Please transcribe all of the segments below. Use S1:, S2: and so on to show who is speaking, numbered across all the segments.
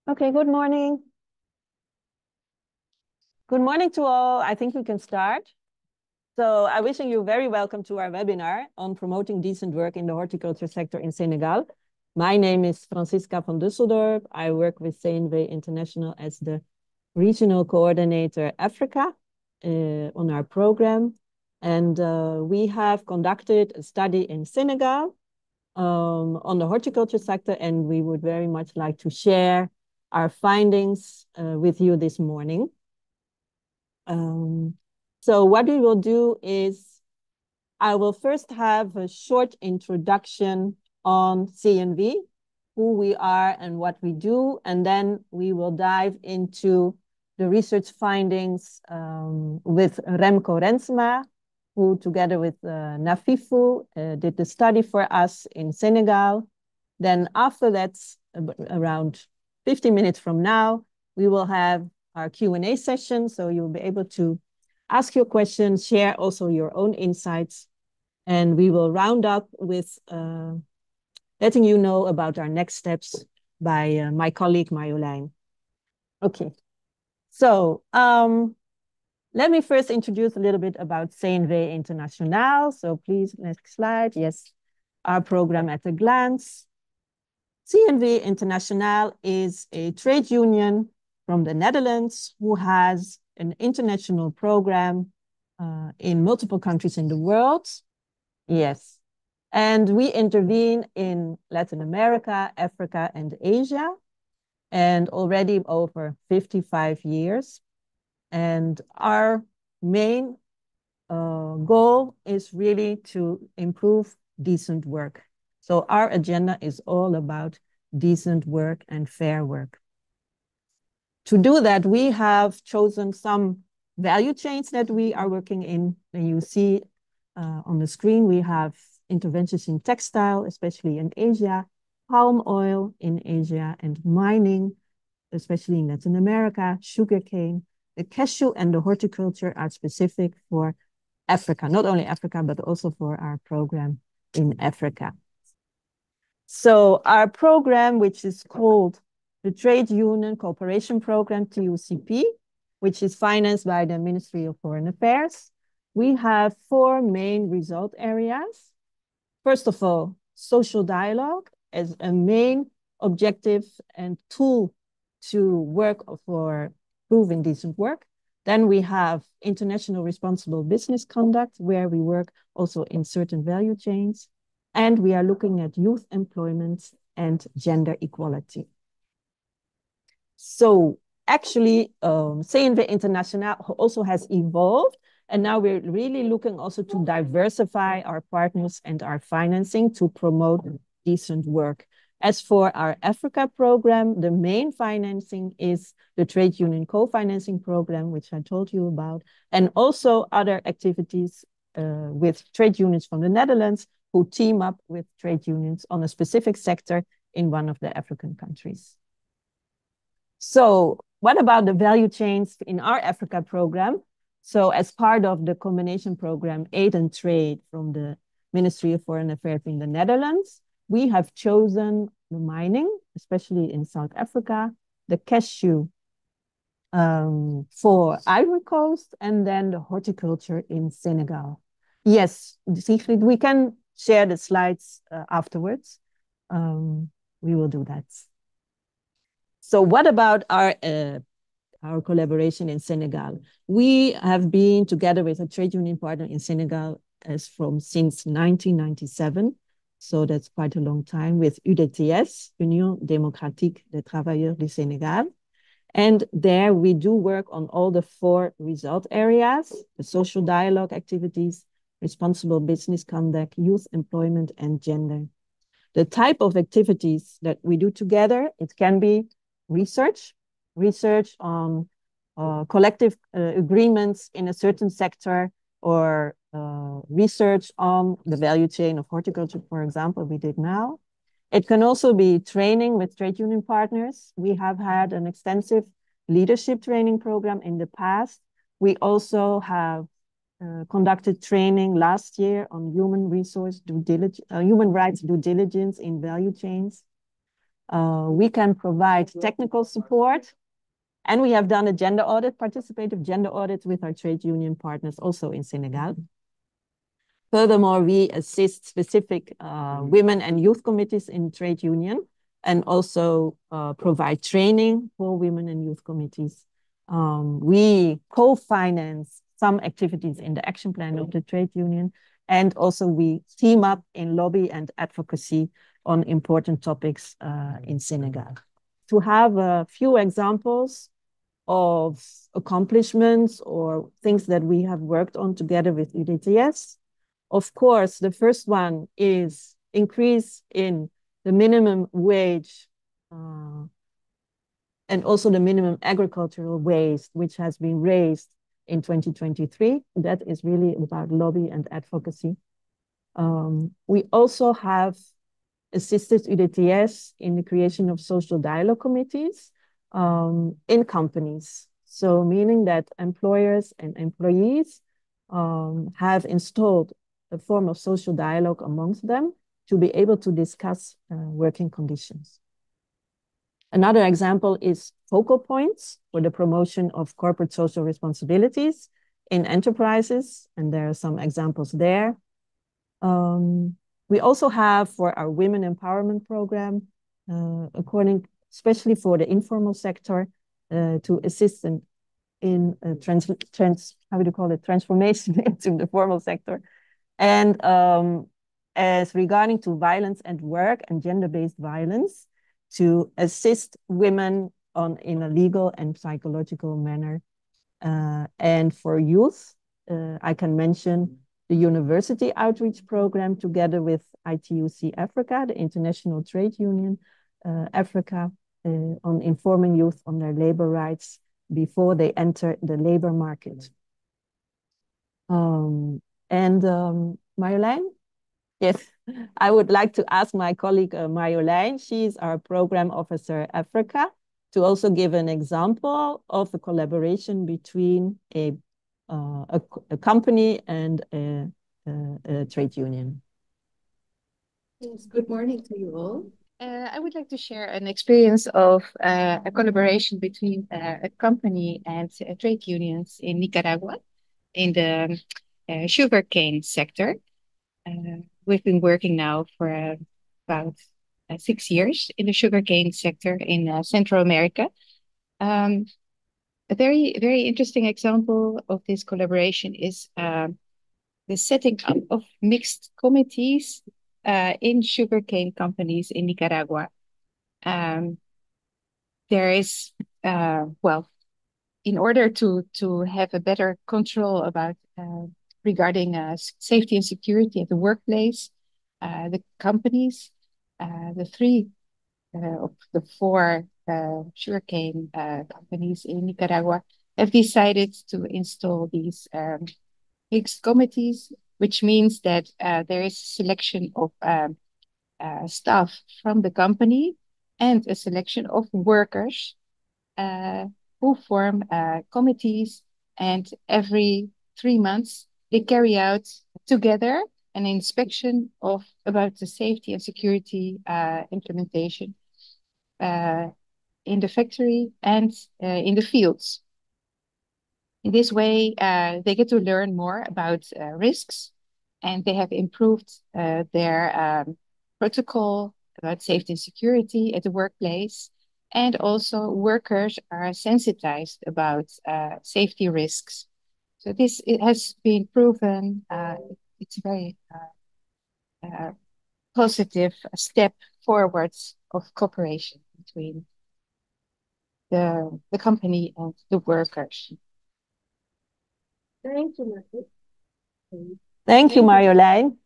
S1: Okay, good morning. Good morning to all. I think we can start. So I'm wishing you very welcome to our webinar on promoting decent work in the horticulture sector in Senegal. My name is Francisca van Dusseldorp. I work with CNV Internationaal as the Regional Coordinator Africa on our program. And we have conducted a study in Senegal on the horticulture sector, and we would very much like to share our findings with you this morning. So what we will do is I will first have a short introduction on CNV, who we are and what we do, and then we will dive into the research findings with Remco Rensma, who together with Nafifu did the study for us in Senegal. Then after that, around 50 minutes from now, we will have our Q&A session, so you'll be able to ask your questions, share also your own insights, and we will round up with letting you know about our next steps by my colleague Marjolein. Okay, so let me first introduce a little bit about CNV Internationaal. So please, next slide. Yes, our program at a glance. CNV Internationaal is a trade union from the Netherlands who has an international program in multiple countries in the world. Yes. And we intervene in Latin America, Africa, and Asia, and already over 55 years. And our main goal is really to improve decent work. So our agenda is all about decent work and fair work. To do that, we have chosen some value chains that we are working in. And you see on the screen, we have interventions in textile, especially in Asia, palm oil in Asia, and mining, especially in Latin America, sugarcane. The cashew and the horticulture are specific for Africa, not only Africa, but also for our program in Africa. So our program, which is called the Trade Union Cooperation Program, TUCP, which is financed by the Ministry of Foreign Affairs, we have 4 main result areas. First of all, social dialogue as a main objective and tool to work for proving decent work. Then we have international responsible business conduct, where we work also in certain value chains. And we are looking at youth employment and gender equality. So actually, CNV Internationaal also has evolved. And now we're really looking also to diversify our partners and our financing to promote decent work. As for our Africa program, the main financing is the trade union co-financing program, which I told you about, and also other activities with trade unions from the Netherlands who team up with trade unions on a specific sector in one of the African countries. So what about the value chains in our Africa program? So as part of the combination program Aid and Trade from the Ministry of Foreign Affairs in the Netherlands, we have chosen the mining, especially in South Africa, the cashew for Ivory Coast, and then the horticulture in Senegal. Yes, Siegfried, we can share the slides afterwards. We will do that. So what about our collaboration in Senegal? We have been together with a trade union partner in Senegal since 1997. So that's quite a long time, with UDTS, Union Démocratique des Travailleurs du Sénégal. And there we do work on all the 4 result areas: the social dialogue activities, responsible business conduct, youth employment, and gender. The type of activities that we do together, it can be research on collective agreements in a certain sector, or research on the value chain of horticulture, for example, we did now. It can also be training with trade union partners. We have had an extensive leadership training program in the past. We also have conducted training last year on human rights due diligence in value chains. We can provide technical support. And we have done a gender audit, participative gender audits with our trade union partners also in Senegal. Furthermore, we assist specific women and youth committees in trade union and also provide training for women and youth committees. We co-finance some activities in the action plan of the trade union, and also we team up in lobby and advocacy on important topics in Senegal. To have a few examples of accomplishments or things that we have worked on together with UDTS. Of course, the first one is increase in the minimum wage and also the minimum agricultural wage, which has been raised in 2023. That is really about lobby and advocacy. We also have assisted UDTS in the creation of social dialogue committees in companies. So meaning that employers and employees have installed a form of social dialogue amongst them to be able to discuss working conditions. Another example is focal points for the promotion of corporate social responsibilities in enterprises, and there are some examples there. We also have for our women empowerment program, especially for the informal sector, to assist in transformation into the formal sector. And as regarding to violence at work and gender-based violence, to assist women in a legal and psychological manner. And for youth, I can mention the University Outreach Program together with ITUC Africa, the International Trade Union Africa, on informing youth on their labor rights before they enter the labor market. Marjolein? Yes, I would like to ask my colleague Marjolein, she's our Program Officer Africa, to also give an example of a collaboration between a company and a trade union.
S2: Yes, good morning to you all. I would like to share an experience of a collaboration between a company and trade unions in Nicaragua in the sugarcane sector. We've been working now for about 6 years in the sugarcane sector in Central America. A very, very interesting example of this collaboration is the setting up of mixed committees in sugarcane companies in Nicaragua. There is, well, in order to have a better control about regarding safety and security at the workplace, the companies, the three of the four sugarcane companies in Nicaragua have decided to install these mixed committees, which means that there is a selection of staff from the company and a selection of workers who form committees, and every 3 months they carry out together an inspection of about the safety and security implementation in the factory and in the fields. In this way, they get to learn more about risks, and they have improved their protocol about safety and security at the workplace. And also workers are sensitized about safety risks. So it has been proven, it's a very positive step forwards of cooperation between the company and the workers. Thank you, Marjolein.
S1: Thank you, Marjolein.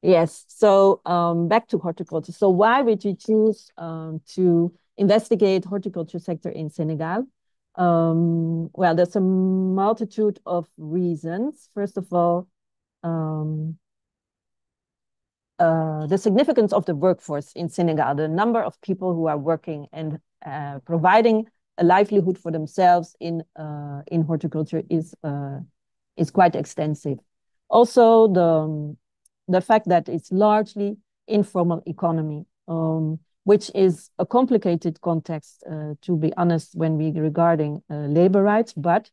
S1: Yes, so back to horticulture. So why would you choose to investigate horticulture sector in Senegal? Well, there's a multitude of reasons. First of all, the significance of the workforce in Senegal, the number of people who are working and providing a livelihood for themselves in horticulture is quite extensive. Also, the fact that it's largely informal economy. which is a complicated context, to be honest, when we regarding labor rights. But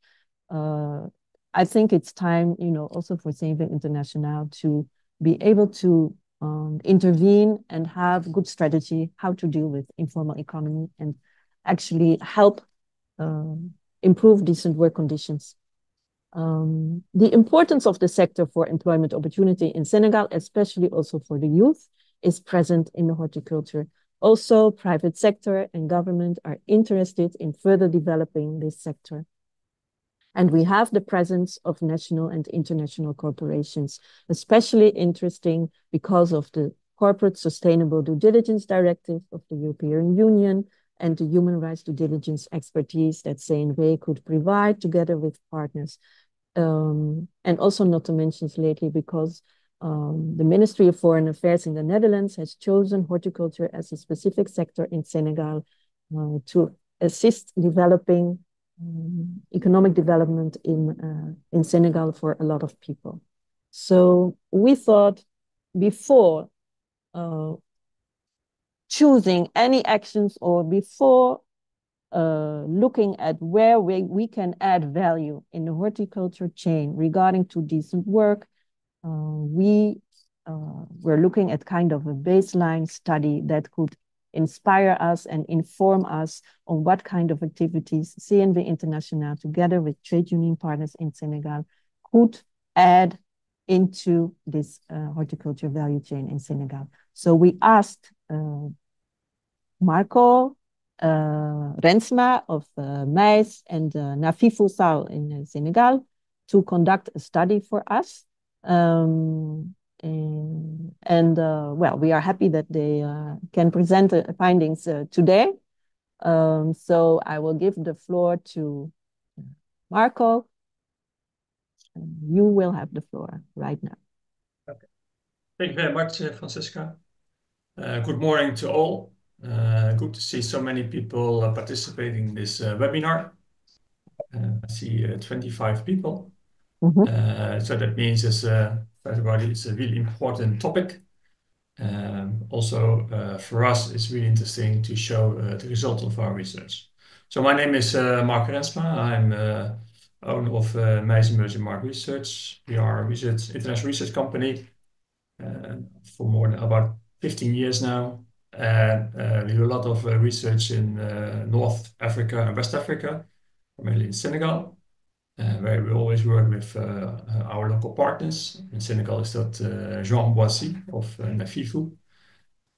S1: I think it's time, also for CNV Internationaal to be able to intervene and have good strategy how to deal with informal economy and actually help improve decent work conditions. The importance of the sector for employment opportunity in Senegal, especially also for the youth, is present in the horticulture. Also, private sector and government are interested in further developing this sector. And we have the presence of national and international corporations, especially interesting because of the Corporate Sustainable Due Diligence Directive of the European Union and the human rights due diligence expertise that CNV could provide together with partners. And also not to mention lately, because the Ministry of Foreign Affairs in the Netherlands has chosen horticulture as a specific sector in Senegal to assist developing economic development in Senegal for a lot of people. So we thought before choosing any actions or before looking at where we can add value in the horticulture chain regarding to decent work, we're looking at kind of a baseline study that could inspire us and inform us on what kind of activities CNV Internationaal, together with trade union partners in Senegal, could add into this horticulture value chain in Senegal. So we asked Marco Rensma of MEYS and Nafifu SARL in Senegal to conduct a study for us. Well, we are happy that they can present the findings today. So I will give the floor to Marco. You will have the floor right now.
S3: Okay. Thank you very much, Francisca. Good morning to all. Good to see so many people participating in this webinar. I see 25 people. So that means for everybody, it's a really important topic. Also, for us, it's really interesting to show the result of our research. So my name is Mark Rensma. I'm owner of MEYS Emerging Markets Research. We are a international research company for more than about 15 years now. And we do a lot of research in North Africa and West Africa, primarily in Senegal, where we always work with our local partners. In Senegal is that Jean Boissy of Nafifu.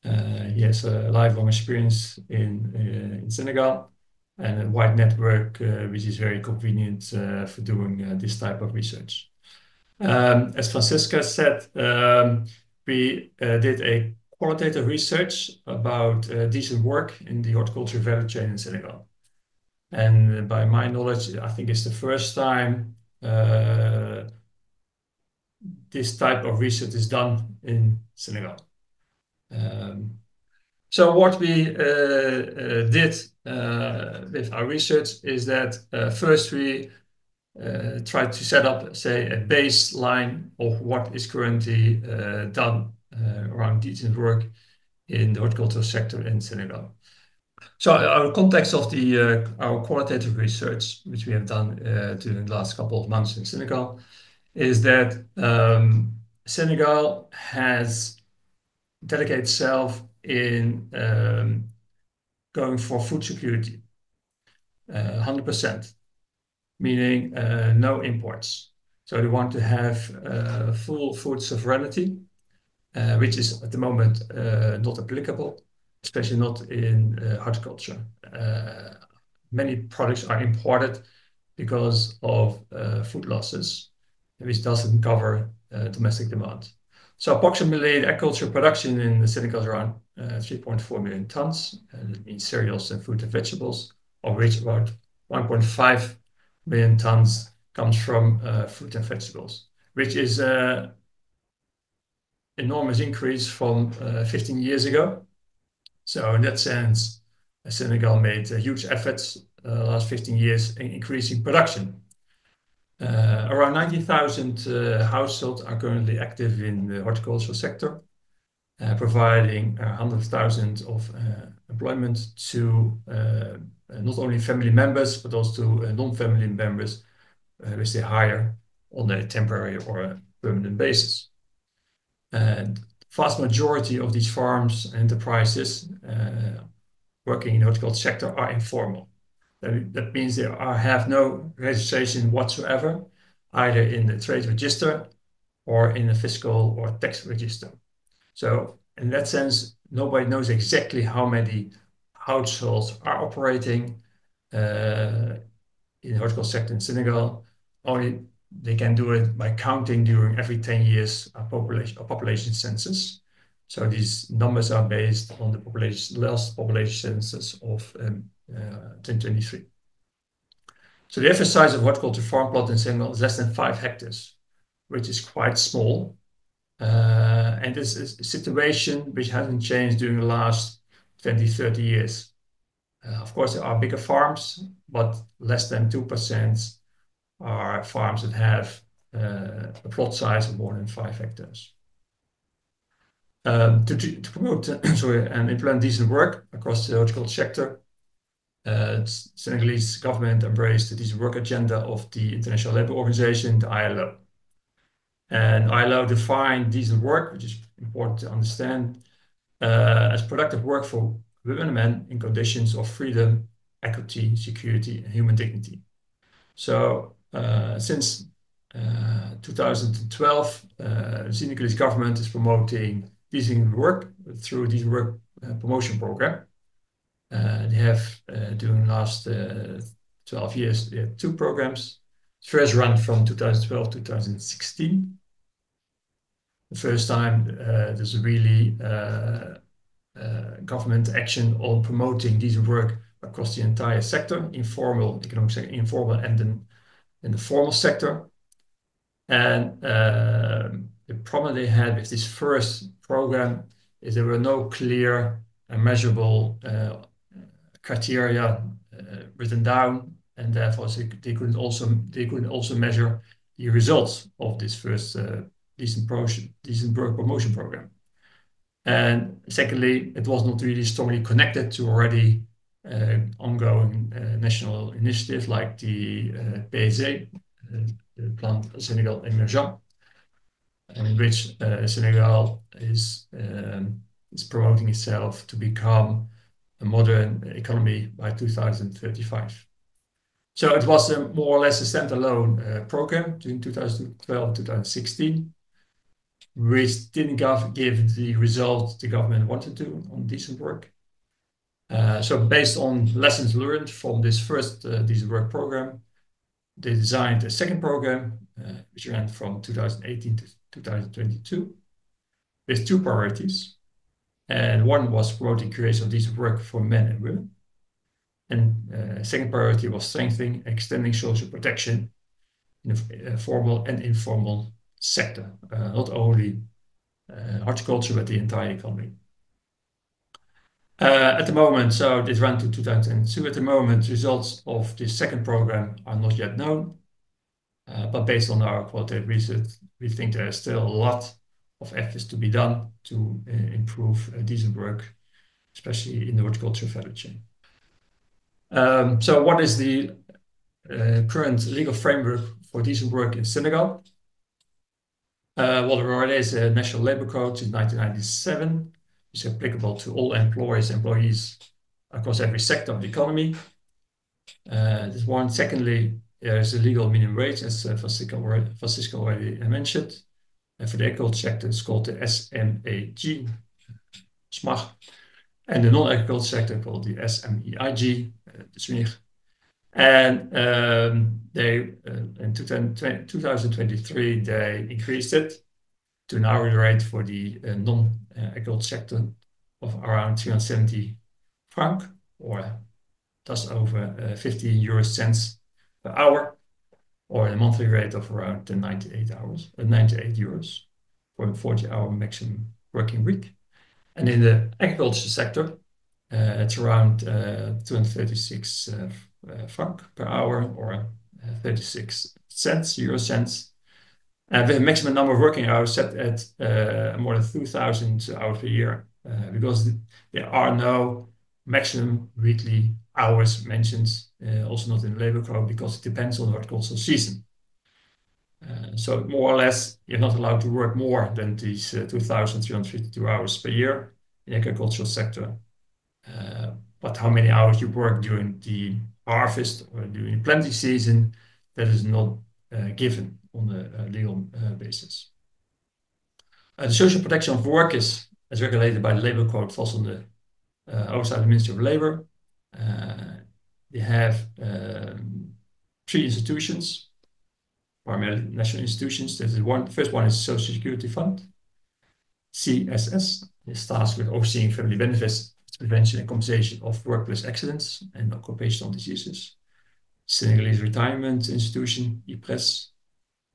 S3: He has a lifelong experience in Senegal and a wide network, which is very convenient for doing this type of research. As Francisca said, we did a qualitative research about decent work in the horticulture value chain in Senegal. And by my knowledge, I think it's the first time this type of research is done in Senegal. So what we did with our research is that first we tried to set up, say, a baseline of what is currently done around decent work in the horticultural sector in Senegal. So our context of our qualitative research, which we have done during the last couple of months in Senegal, is that Senegal has dedicated itself in going for food security, 100%, meaning no imports. So they want to have full food sovereignty, which is at the moment not applicable, especially not in horticulture. Many products are imported because of food losses, which doesn't cover domestic demand. So approximately the agriculture production in Senegal is around 3.4 million tons. That means cereals and fruit and vegetables, of which about 1.5 million tons comes from fruit and vegetables, which is an enormous increase from 15 years ago. So in that sense, Senegal made huge efforts last 15 years in increasing production. Around 90,000 households are currently active in the horticultural sector. providing 100,000 of employment to not only family members, but also non-family members, which they hire on a temporary or a permanent basis. And the vast majority of these farms and enterprises working in the horticulture sector are informal. That means they have no registration whatsoever, either in the trade register or in the fiscal or tax register. So in that sense, nobody knows exactly how many households are operating in the horticulture sector in Senegal. Only they can do it by counting during every 10 years a population census. So these numbers are based on the last population census of 2023. So the average size of horticulture farm plot in Senegal is less than 5 hectares, which is quite small. And this is a situation which hasn't changed during the last 20, 30 years. Of course, there are bigger farms, but less than 2% are farms that have a plot size of more than 5 hectares. To promote and implement decent work across the horticulture sector, Senegalese government embraced the decent work agenda of the International Labour Organization, the ILO. And ILO defined decent work, which is important to understand, as productive work for women and men in conditions of freedom, equity, security, and human dignity. So since 2012, the Senegalese government is promoting decent work through a decent work promotion program. They have, during the last 12 years, they had 2 programs. First run from 2012 to 2016. The first time there's really government action on promoting decent work across the entire sector, informal, economic sector, informal, and then in the formal sector. And the problem they had with this first program is there were no clear and measurable criteria written down, and therefore they couldn't also measure the results of this first decent work promotion program. And secondly, it was not really strongly connected to already ongoing national initiatives like the PSA, the Plan Senegal Emerging, in which Senegal is promoting itself to become a modern economy by 2035. So it was more or less a standalone program between 2012 and 2016, which didn't give the result the government wanted to on decent work. So based on lessons learned from this first decent work program, they designed a second program, which ran from 2018 to 2022, with 2 priorities. And one was promoting creation of decent work for men and women. And second priority was strengthening and extending social protection in the formal and informal sector, not only horticulture, but the entire economy. At the moment, so this ran to 2002. At the moment, results of this second program are not yet known. But based on our qualitative research, we think there is still a lot of efforts to be done to improve decent work, especially in the horticulture value chain. So what is the current legal framework for decent work in Senegal? Well, there already is a National Labour Code since 1997, which is applicable to all employees across every sector of the economy. This one. Secondly, there is a legal minimum wage, as Francisco already mentioned. And for the agriculture sector, it's called the SMAG, SMAG. And the non-agriculture sector called the SMEIG, the SMIG. And they in 2023, they increased it to an hourly rate for the non-agriculture sector of around 370 franc, or just over 50 euro cents per hour, or a monthly rate of around 98 euros for a 40-hour maximum working week. And in the agriculture sector, it's around 236 franc per hour, or 36 euro cents. With a maximum number of working hours set at more than 2,000 hours per year, because there are no maximum weekly hours mentioned, also not in the labor code, because it depends on the horticultural season. So more or less, you're not allowed to work more than these 2,352 hours per year in the agricultural sector. But how many hours you work during the harvest or during the planting season, that is not given on a legal basis. The social protection of work is, as regulated by the labor code, falls on the oversight of the Ministry of Labor. They have 3 institutions, primarily national institutions. The first one is Social Security Fund, CSS. Is tasked with overseeing family benefits, prevention and compensation of workplace accidents and occupational diseases. Senegalese Retirement Institution, IPRES,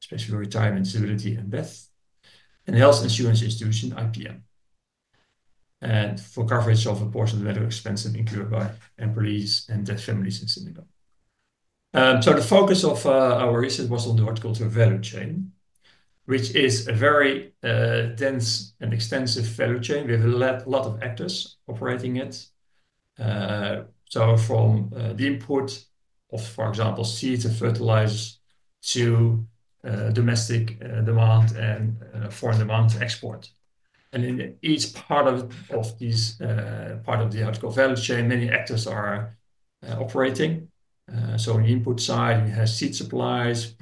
S3: especially for retirement, disability, and death. And Health Insurance Institution, IPM. And for coverage of a portion of the medical expenses incurred by employees and their families in Senegal. So the focus of our research was on the horticultural value chain, which is a very dense and extensive value chain. We have a lot of actors operating it. So from the input of, for example, seeds and fertilizers to domestic demand and foreign demand to export. And in each part of these part of the horticultural value chain, many actors are operating. So on the input side, we have seed supplies,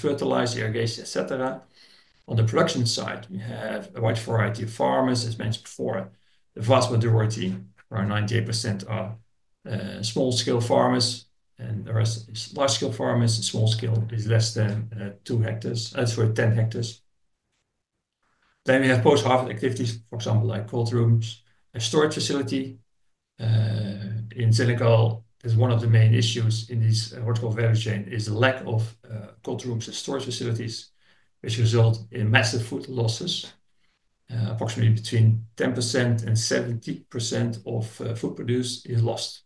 S3: fertilizer, irrigation, etc. On the production side, we have a wide variety of farmers, as mentioned before. The vast majority, around 98%, are small-scale farmers, and the rest is large-scale farmers. Small scale is less than 2 hectares, 10 hectares. Then we have post-harvest activities, for example, like cold rooms, a storage facility. In Senegal, is one of the main issues in this horticultural value chain is the lack of cold rooms and storage facilities, which result in massive food losses. Approximately between 10% and 70% of food produced is lost.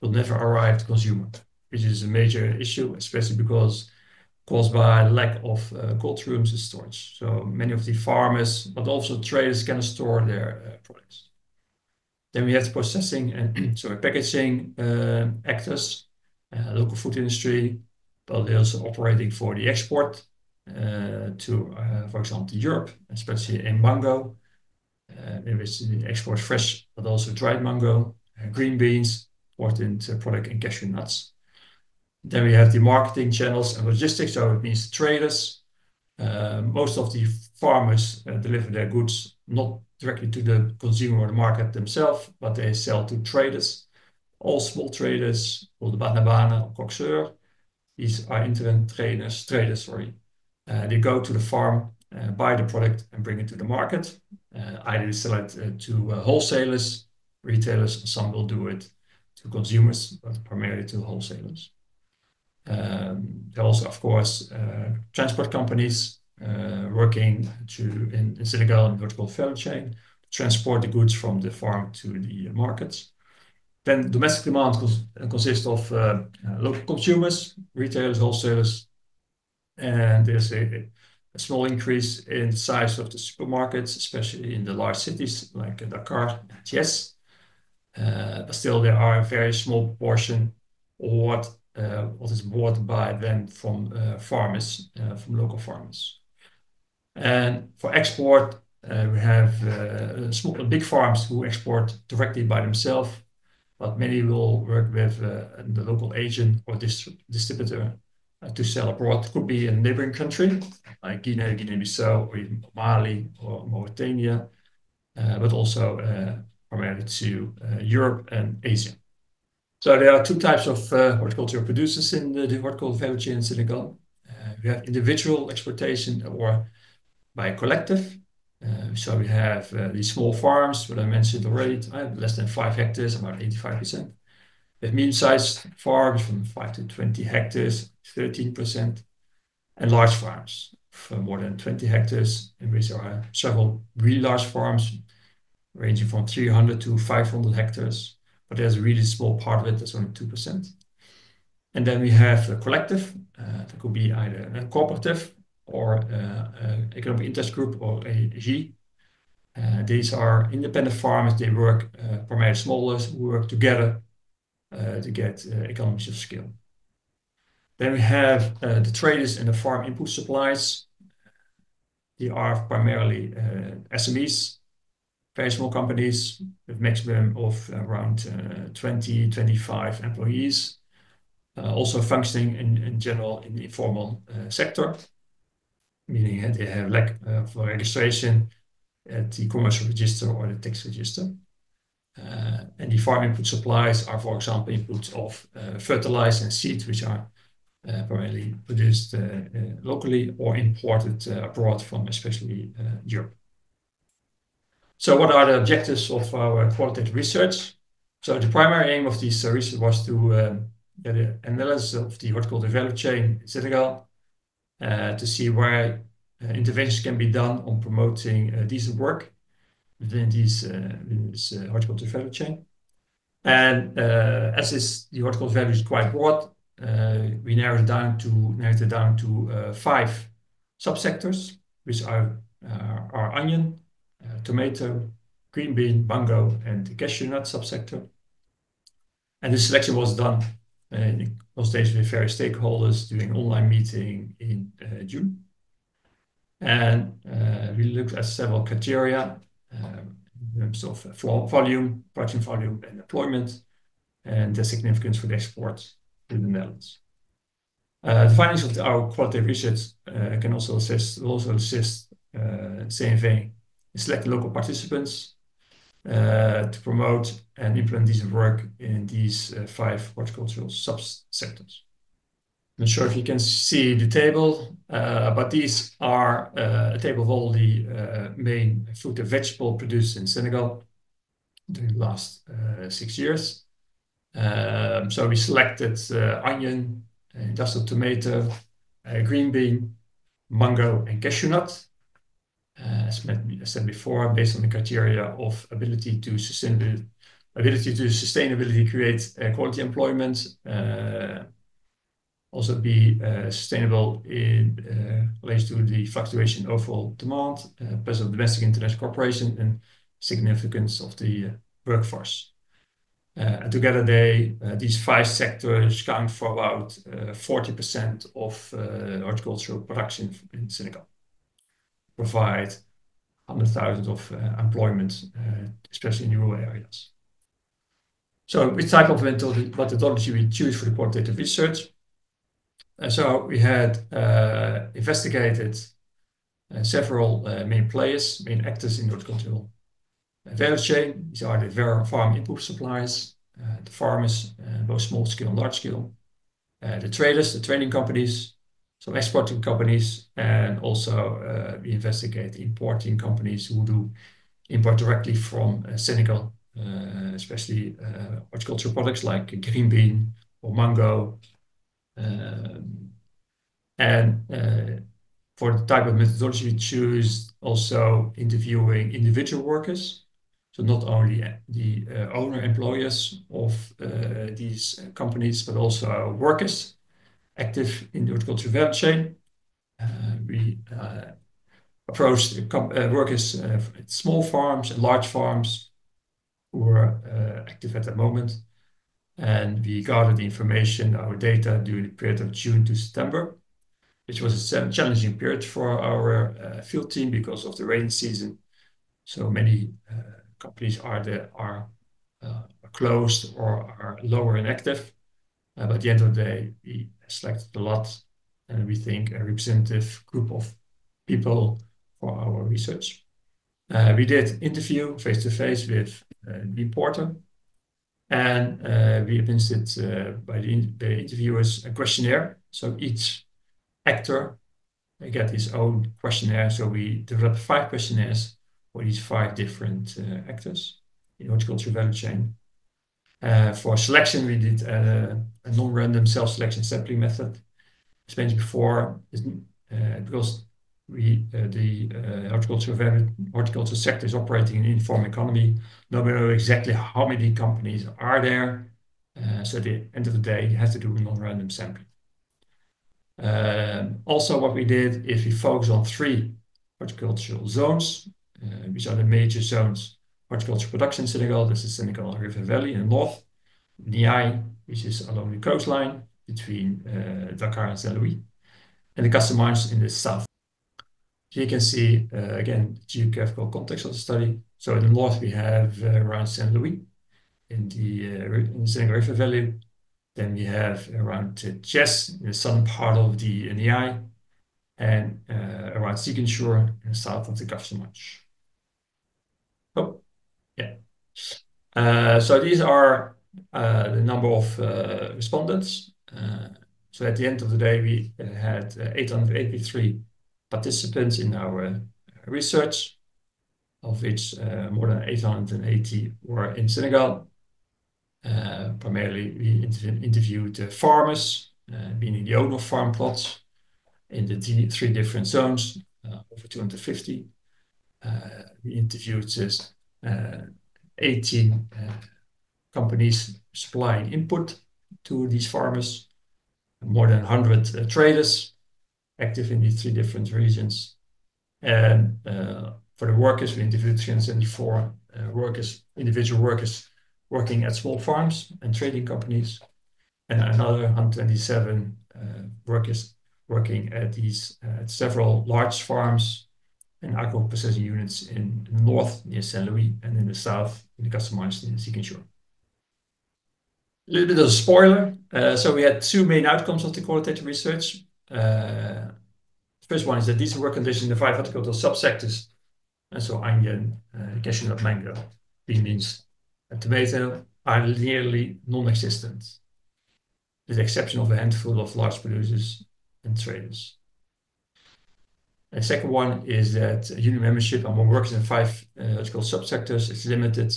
S3: Will never arrive to consumer, which is a major issue, especially because caused by lack of cold rooms and storage. So many of the farmers, but also traders, cannot store their products. Then we have the processing and packaging actors, local food industry, but they're also operating for the export to, for example, Europe, especially in mango, in which they export fresh, but also dried mango, green beans, important product in cashew nuts. Then we have the marketing channels and logistics, so it means traders. Most of the farmers deliver their goods not directly to the consumer or the market themselves, but they sell to traders. All small traders, called the banabana or coxeur. These are interim traders. They go to the farm, buy the product, and bring it to the market. Either they sell it to wholesalers, retailers, some will do it to consumers, but primarily to wholesalers. There are also, of course, transport companies working in Senegal in the vertical value chain to transport the goods from the farm to the markets. Then domestic demand consists of local consumers, retailers, wholesalers, and there's a small increase in the size of the supermarkets, especially in the large cities like Dakar and Niayes. But still, there are a very small portion of what is bought by them from farmers, from local farmers. And for export, we have big farms who export directly by themselves, but many will work with the local agent or distributor to sell abroad. It could be in a neighboring country like Guinea, Guinea-Bissau, or even Mali or Mauritania, but also primarily to Europe and Asia. So there are 2 types of horticultural producers in the horticultural value chain in Senegal. We have individual exploitation or by collective. So we have these small farms, what I mentioned already, less than 5 hectares, about 85%. We have medium-sized farms from 5 to 20 hectares, 13%, and large farms for more than 20 hectares, in which there are several really large farms ranging from 300 to 500 hectares. But there's a really small part of it that's only 2%. And then we have a collective. That could be either a cooperative or economic interest group, or AG. These are independent farmers. They work, primarily smallholders, who work together to get economies of scale. Then we have the traders and the farm input supplies. They are primarily SMEs, very small companies with maximum of around 20, 25 employees, also functioning in general in the informal sector, meaning they have lack of registration at the commercial register or the tax register. And the farm input supplies are, for example, inputs of fertilizer and seed, which are primarily produced locally or imported abroad from especially Europe. So what are the objectives of our qualitative research? So the primary aim of this research was to get an analysis of the horticultural value chain in Senegal, to see where interventions can be done on promoting decent work within this horticultural value chain. And as the horticultural value is quite broad, we narrowed it down to 5 subsectors, which are onion, tomato, green bean, mango, and the cashew nut subsector. And this selection was done in those days with various stakeholders doing an online meeting in June. And we looked at several criteria in terms of volume, production volume, and employment, and the significance for the export to the Netherlands. The findings of our qualitative research can also assist CNV in selecting local participants to promote and implement decent work in these 5 horticultural subsectors. I'm not sure if you can see the table, but these are a table of all the main fruit and vegetable produced in Senegal during the last 6 years. So we selected onion, industrial tomato, green bean, mango, and cashew nut. As I said before, based on the criteria of ability to sustainability create quality employment, also be sustainable in relation to the fluctuation of overall demand, presence of domestic international cooperation, and significance of the workforce. And together these 5 sectors count for about 40% of horticultural production in Senegal, provide 100,000 of employment, especially in rural areas. So which type of methodology we choose for the qualitative research? So we had investigated several main players, main actors in the horticultural value chain. These are the farm input suppliers, the farmers, both small scale and large scale, the traders, the trading companies, some exporting companies, and also we investigate importing companies who do import directly from Senegal, especially horticultural products like green bean or mango. And for the type of methodology we choose, also interviewing individual workers, so not only the owner employers of these companies, but also workers active in the horticultural value chain. We approached workers at small farms and large farms who were active at the moment. And we gathered the information, our data, during the period of June to September, which was a challenging period for our field team because of the rain season. So many companies are closed or are lower inactive. But at the end of the day, we selected a lot, and we think a representative group of people for our research. We did interview face-to-face with the reporter, and we administered by the interviewers a questionnaire. So each actor get his own questionnaire. So we developed 5 questionnaires for these 5 different actors in horticultural value chain. For selection, we did a non-random self-selection sampling method. As mentioned before, because the horticultural sector is operating in an informal economy, nobody knows exactly how many companies are there. So at the end of the day, you have to do a non-random sampling. Also, what we did is we focus on 3 horticultural zones, which are the major zones: horticulture production in Senegal. This is Senegal River Valley in the north, Niayes, which is along the coastline between Dakar and Saint Louis, and the Casamance in the south. So you can see, again, the geographical context of the study. So in the north, we have around Saint Louis in the Senegal River Valley. Then we have around Niayes in the southern part of the Niayes, and around Senegal in the south of the Casamance. Oh, yeah. So these are the number of respondents. So at the end of the day, we had 883 participants in our research, of which more than 880 were in Senegal. Primarily, we interviewed farmers, meaning the owner of farm plots, in the 3 different zones, over 250. We interviewed 18 companies supplying input to these farmers, more than 100 traders active in these 3 different regions. And for the workers, we interviewed 374 individual workers working at small farms and trading companies, and another 127 workers working at these several large farms and agro processing units in the north near Saint Louis, and in the south in the Casamance near Senegal. A little bit of a spoiler. So we had 2 main outcomes of the qualitative research. The first one is that decent work conditions in the 5 horticultural subsectors, and so onion, cashew nut, mango, beans, and tomato, are nearly non-existent, with the exception of a handful of large producers and traders. The second one is that union membership among workers in 5 horticultural subsectors is limited,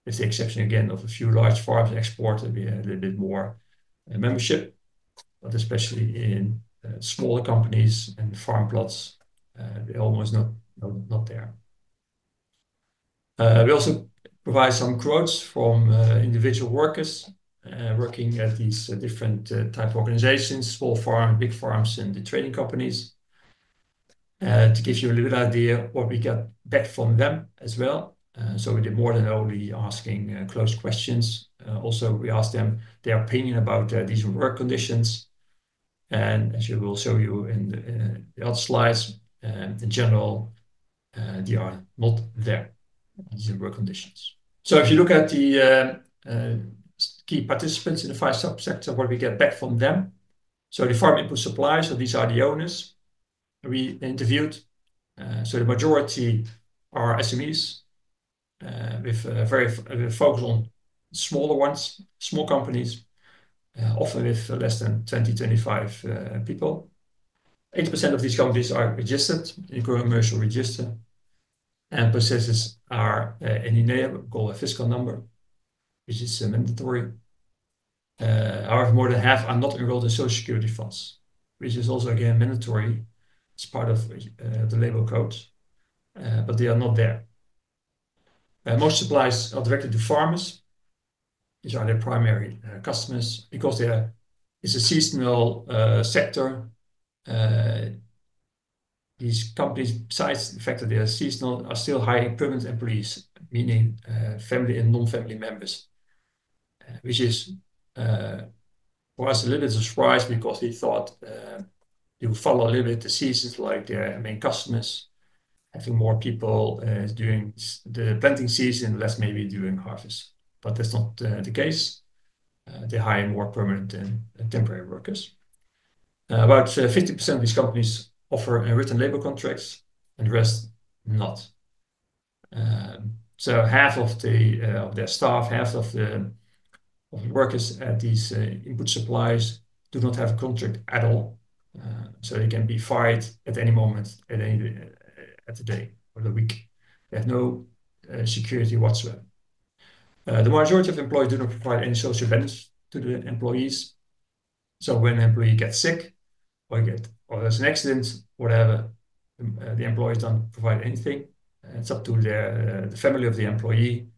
S3: with the exception again of a few large farms and exporters. We had a little bit more membership, but especially in smaller companies and farm plots, they're almost not there. We also provide some quotes from individual workers working at these different type of organizations, small farms, big farms, and the trading companies, to give you a little bit idea what we got back from them as well. So we did more than only asking closed questions. Also, we asked them their opinion about these work conditions. And as we will show you in the other slides, in general, they are not there, these work conditions. So if you look at the key participants in the 5 subsectors, what we get back from them. So the farm input supply, so these are the owners we interviewed. So the majority are SMEs, with very focus on smaller ones, small companies, often with less than 20-25 people. 80% of these companies are registered in the commercial register, and processes are an INEA, called a fiscal number, which is mandatory. However, more than half are not enrolled in social security funds, which is also again mandatory. It's part of the labor code, but they are not there. Most supplies are directed to farmers. These are their primary customers, because it's a seasonal sector. These companies, besides the fact that they are seasonal, are still hiring permanent employees, meaning family and non-family members, which is for us a little bit of a surprise, because we thought they would follow a little bit the seasons like their main customers, having more people during the planting season, less maybe during harvest. But that's not the case. They hire more permanent and temporary workers. About 50% of these companies offer written labor contracts, and the rest not. So half of their staff, half of the workers at these input supplies do not have a contract at all. So they can be fired at any moment, at the day or the week. They have no security whatsoever. The majority of employees do not provide any social benefits to the employees. So when an employee gets sick or there's an accident, whatever, the employees don't provide anything. It's up to the family of the employee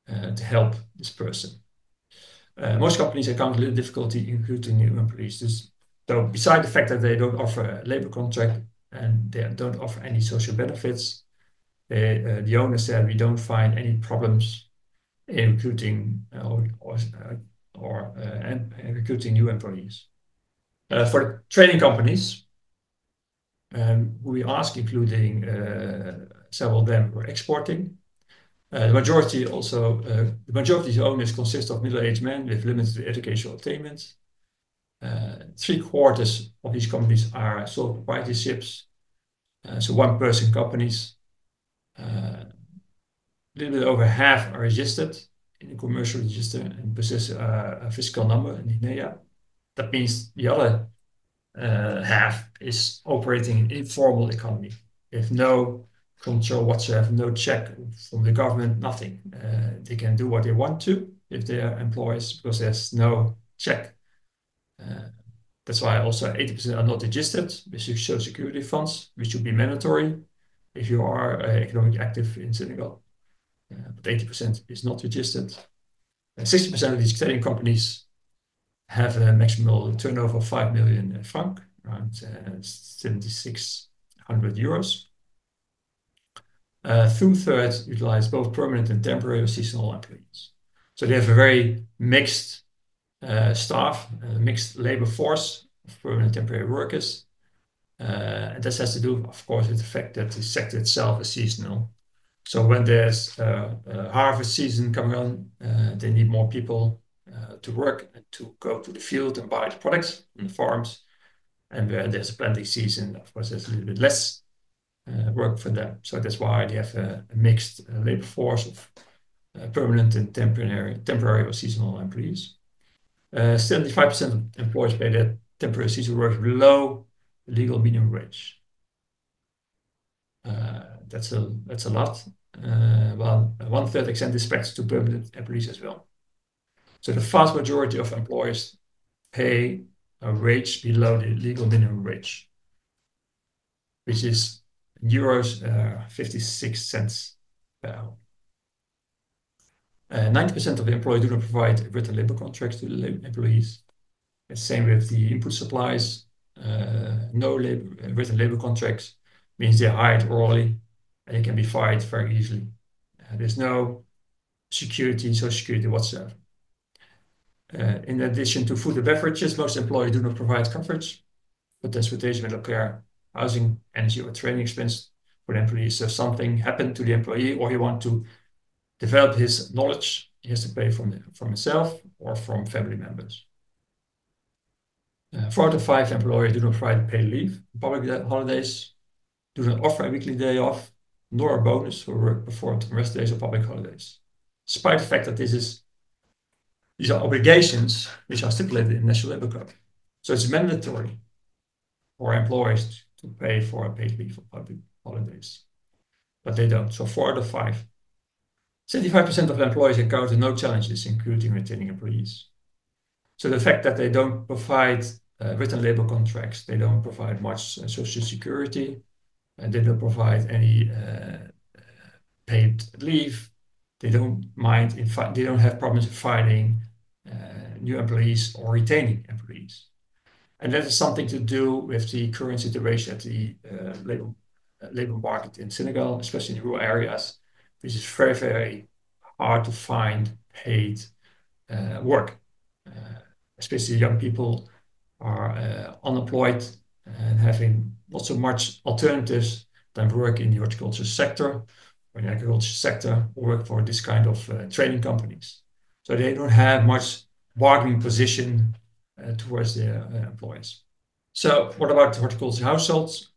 S3: to help this person. Most companies encounter a little difficulty in recruiting new employees. So beside the fact that they don't offer a labor contract and they don't offer any social benefits, the owner said we don't find any problems in recruiting and recruiting new employees. For the trading companies, we ask, including several of them were exporting. The majority of the owners consist of middle-aged men with limited educational attainment. 3/4 of these companies are sole proprietorships, so one-person companies. A little bit over half are registered in the commercial register and possess a fiscal number in NIAE. That means the other half is operating in informal economy with no control whatsoever, no check from the government, nothing. They can do what they want to if they are employees because there's no check. That's why also 80% are not registered with social security funds, which should be mandatory if you are economically active in Senegal. But 80% is not registered. 60% of these trading companies have a maximum turnover of 5 million franc, around 7,600 euros. 2/3 utilize both permanent and temporary or seasonal employees. So they have a very mixed staff, mixed labor force of permanent and temporary workers. And this has to do, of course, with the fact that the sector itself is seasonal. So when there's a harvest season coming on, they need more people to work and to go to the field and buy the products on the farms. And where there's a planting season, of course, there's a little bit less work for them. So that's why they have a mixed labor force of permanent and temporary or seasonal employees. 75% of employees pay their temporary seasonal work below the legal minimum wage. That's a lot. Well, 1/3 extend this practice to permanent employees as well. So the vast majority of employers pay a wage below the legal minimum wage, which is euros 56 per hour. 90% of the employees do not provide written labor contracts to the employees. The same with the input supplies. No written labor contracts means they're hired orally and they can be fired very easily. There's no social security whatsoever. In addition to food and beverages, most employees do not provide coverage for transportation, medical care, housing, energy, or training expense for the employees. So if something happened to the employee or he wants to develop his knowledge, he has to pay from himself or from family members. 4 out of 5 employers do not provide paid leave, public holidays, do not offer a weekly day off, nor a bonus for work performed on rest days or public holidays, despite the fact that these are obligations which are stipulated in national labor code. So it's mandatory for employers to pay for a paid leave for public holidays, but they don't. So 4 out of 5. 75% of employees encounter no challenges in recruiting and retaining employees. So the fact that they don't provide written labor contracts, they don't provide much social security, and they don't provide any paid leave. They don't they don't have problems finding new employees or retaining employees. And that is something to do with the current situation at the labor market in Senegal, especially in rural areas, which is very, very hard to find paid work. Especially young people are unemployed and having not so much alternatives than work in the horticulture sector or in the agriculture sector or work for this kind of training companies. So they don't have much bargaining position towards their employees. So what about horticulture households?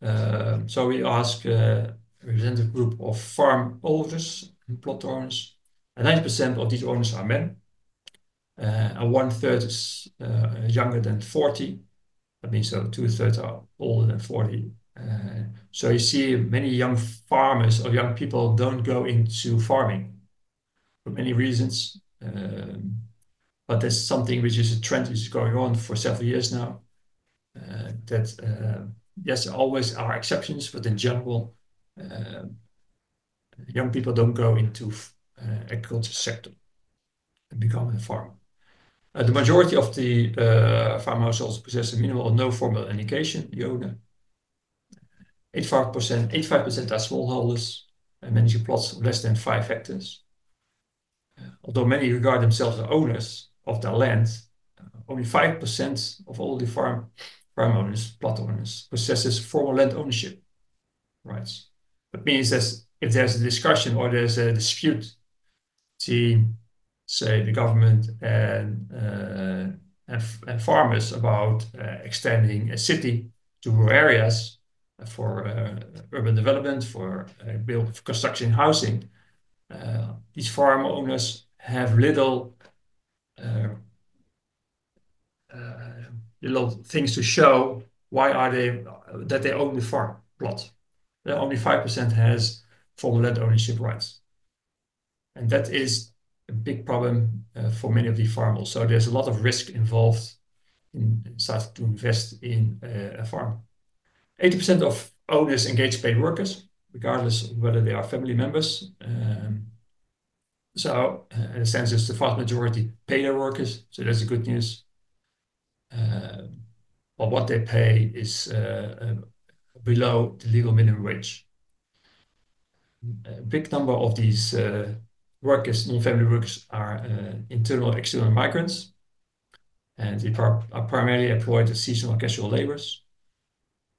S3: So we ask a representative group of farm owners and plot owners, and 90% of these owners are men. And 1/3 is younger than 40. That means so 2/3 are older than 40. So you see many young farmers or young people don't go into farming for many reasons. But there's something which is a trend which is going on for several years now. Yes, there always are exceptions, but in general, young people don't go into agriculture sector and become a farmer. The majority of the farm households possess a minimal or no formal education, the owner. 85% are smallholders and managing plots of less than 5 hectares. Although many regard themselves as owners of their land, only 5% of all the farm owners, plot owners, possesses formal land ownership rights. That means that if there's a discussion or there's a dispute between, say, the government and farmers about extending a city to rural areas for urban development, for construction housing, these farm owners have little things to show why are they that they own the farm plot. Only 5% has formal land ownership rights, and that is a big problem for many of the farmers. So there's a lot of risk involved in starting to invest in a farm. 80% of owners engage paid workers, regardless of whether they are family members. So in a sense, it's the vast majority pay their workers. So that's the good news. But what they pay is below the legal minimum wage. A big number of these workers, non-family workers, are internal and external migrants, and they are primarily employed as seasonal casual laborers.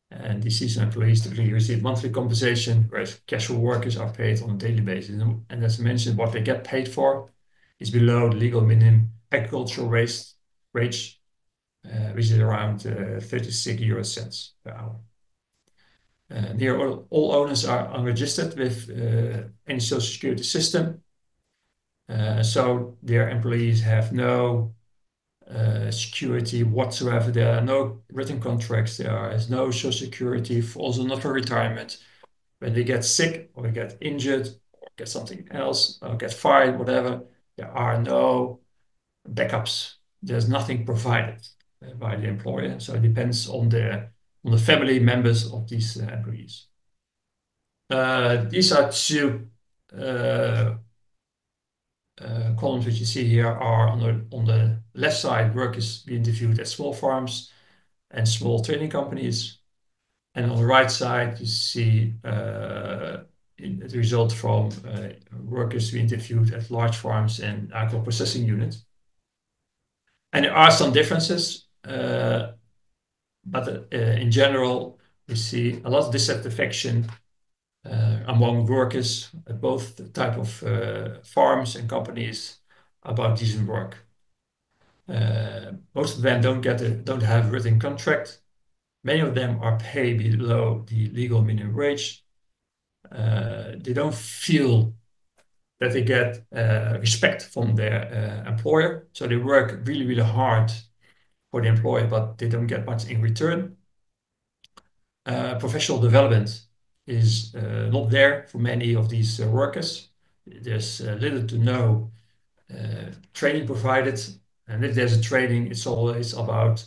S3: And these seasonal employees typically receive monthly compensation, whereas casual workers are paid on a daily basis. And as mentioned, what they get paid for is below the legal minimum agricultural wage, which is around 36 euro cents per hour. Near all owners are unregistered with any social security system. So their employees have no security whatsoever. There are no written contracts. There is no social security, also not for retirement. When they get sick or get injured or get something else or get fired, whatever, there are no backups. There's nothing provided by the employer. So it depends on the family members of these employees. These are two columns which you see here are on the left side, workers being interviewed at small farms and small trading companies. And on the right side, you see the result from workers being interviewed at large farms and agro processing units. And there are some differences, but in general, we see a lot of dissatisfaction among workers at both type of farms and companies about decent work. Most of them don't have a written contract. Many of them are paid below the legal minimum wage. They don't feel that they get respect from their employer. So they work really, really hard for the employer, but they don't get much in return. Professional development is not there for many of these workers. There's little to no training provided. And if there's a training, it's always about,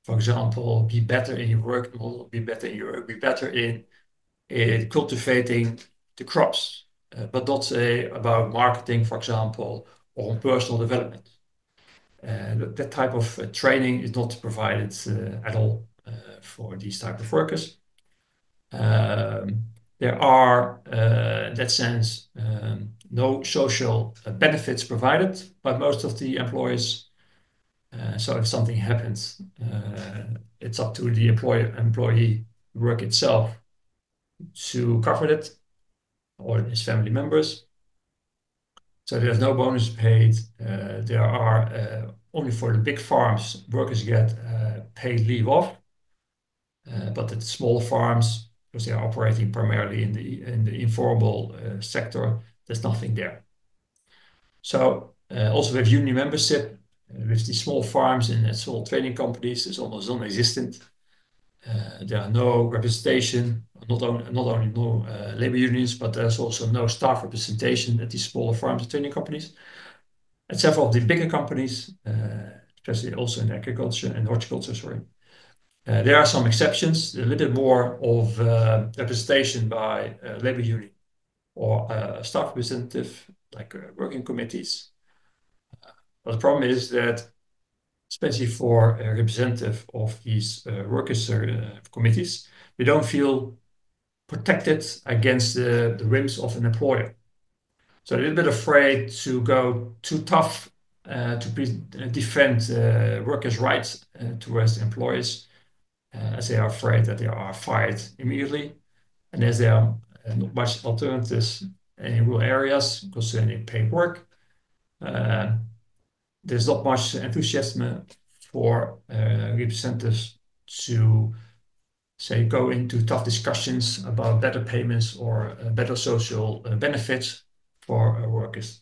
S3: for example, be better in your work model, be better in cultivating the crops, but not say about marketing, for example, or personal development. That type of training is not provided at all for these type of workers. There are, in that sense, no social benefits provided by most of the employers. So if something happens, it's up to the employee work itself to cover it or his family members. So there's no bonus paid. There are only for the big farms, workers get paid leave off. But at the smaller farms, because they are operating primarily in the informal sector, there's nothing there. So also with union membership, with the small farms and small trading companies, is almost non-existent. There are no representation, not only no labor unions, but there's also no staff representation at these smaller farms and trading companies. At several of the bigger companies, especially also in agriculture and horticulture, sorry. There are some exceptions, a little bit more of representation by labor union or staff representative, like working committees. But the problem is that especially for a representative of these workers' committees, they don't feel protected against the whims of an employer. So a little bit afraid to go too tough to defend workers' rights towards employees, as they are afraid that they are fired immediately, and as there are not much alternatives in rural areas concerning paid work. There's not much enthusiasm for representatives to say go into tough discussions about better payments or better social benefits for workers.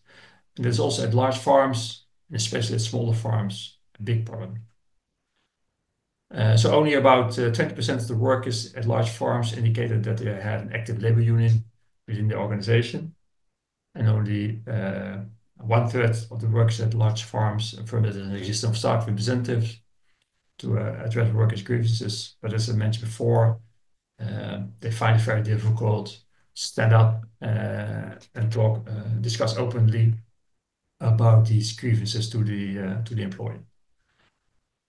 S3: And there's also at large farms, and especially at smaller farms, a big problem. So only about 20% of the workers at large farms indicated that they had an active labor union within the organization, and only 1/3 of the workers at large farms affirmed that there is an existence of staff representatives to address workers' grievances. But as I mentioned before, they find it very difficult to stand up and talk, discuss openly about these grievances to the employer.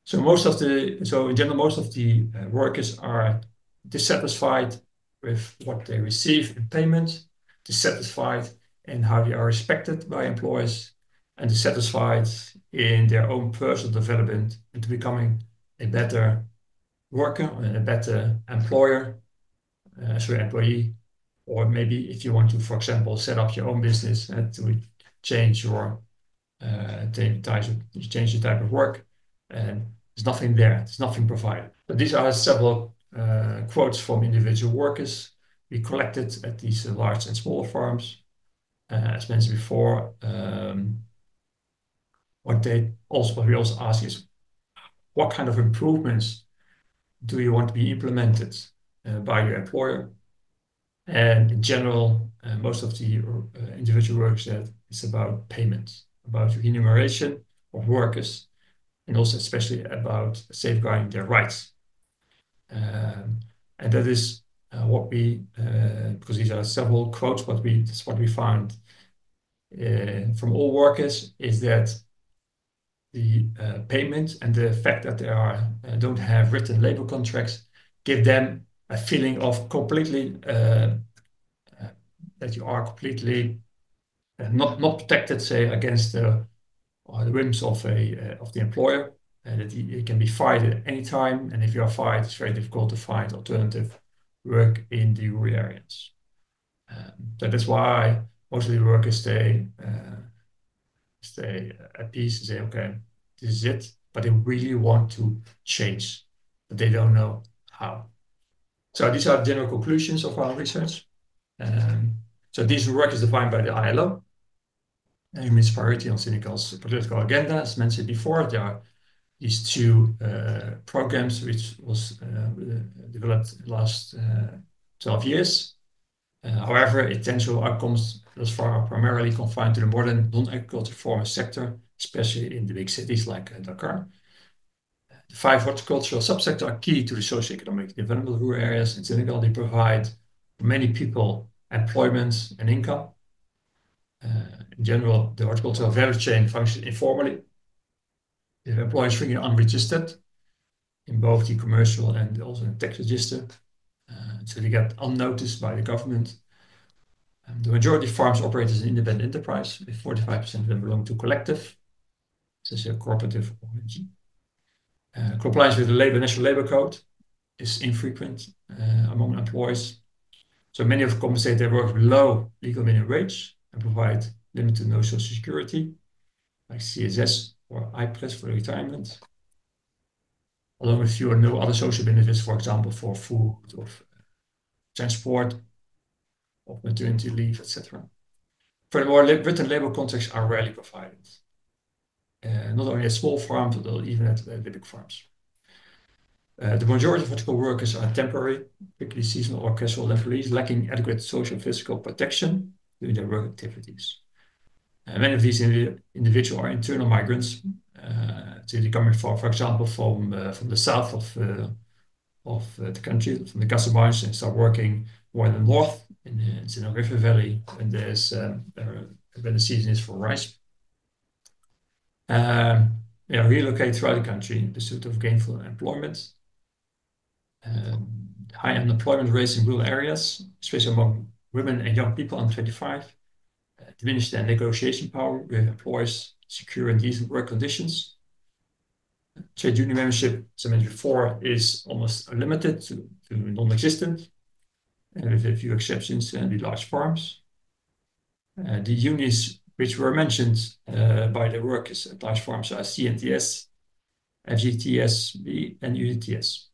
S3: So in general, most of the workers are dissatisfied with what they receive in payment, dissatisfied in how they are respected by employers, and dissatisfied in their own personal development into becoming a better worker and a better employer, employee, or maybe if you want to, for example, set up your own business and to change your type of work, and there's nothing there. There's nothing provided. But these are several quotes from individual workers we collected at these large and smaller farms. As mentioned before, what we also ask is, what kind of improvements do you want to be implemented by your employer? And in general, most of the individual workers said it's about payment, about remuneration of workers, and also especially about safeguarding their rights. And that is what we, because these are several quotes, that's what we found from all workers, is that the payment and the fact that they don't have written labor contracts give them a feeling of completely that you are completely not protected, say, against the whims of the employer, and that you can be fired at any time. And if you are fired, it's very difficult to find alternative work in the rural areas. So that's why most of the workers stay at peace and say, okay, this is it. But they really want to change, but they don't know how. So these are the general conclusions of our research. So these work is defined by the ILO. Human rights priority on Senegal's political agenda. As mentioned before, there are these two programs which was developed the last 12 years. However, potential outcomes thus far are primarily confined to the modern non-agricultural farming sector, especially in the big cities like Dakar. The 5 horticultural subsectors are key to the socio-economic development of rural areas in Senegal. They provide many people employment and income. In general, the horticultural value chain functions informally. The employees frequently unregistered in both the commercial and also in the tax register. So they get unnoticed by the government. The majority of farms operate as an independent enterprise, with 45% of them belong to collective, such as a cooperative origin. Compliance with the National Labor Code is infrequent among employees. So many of them compensate their work below legal minimum wage and provide limited no social security, like CSS or IPRES for retirement, along with few or no other social benefits, for example, for food or transport, of maternity leave, etc. Furthermore, written labor contracts are rarely provided, not only at small farms, but even at the big farms. The majority of horticultural workers are temporary, typically seasonal or casual employees, lacking adequate social and physical protection during their work activities. Many of these individuals are internal migrants, so they're coming for example, from the south of the country, from the Casamance, and start working more in the north in the Senegal River Valley when the season is for rice. relocate throughout the country in pursuit of gainful employment. High unemployment rates in rural areas, especially among women and young people under 25, diminish their negotiation power with employers, secure and decent work conditions. Trade union membership, as I mentioned before, is almost unlimited to non-existent, and with a few exceptions, the large farms. The unions which were mentioned by the workers at large farms are CNTS, FGTSB, and UTS.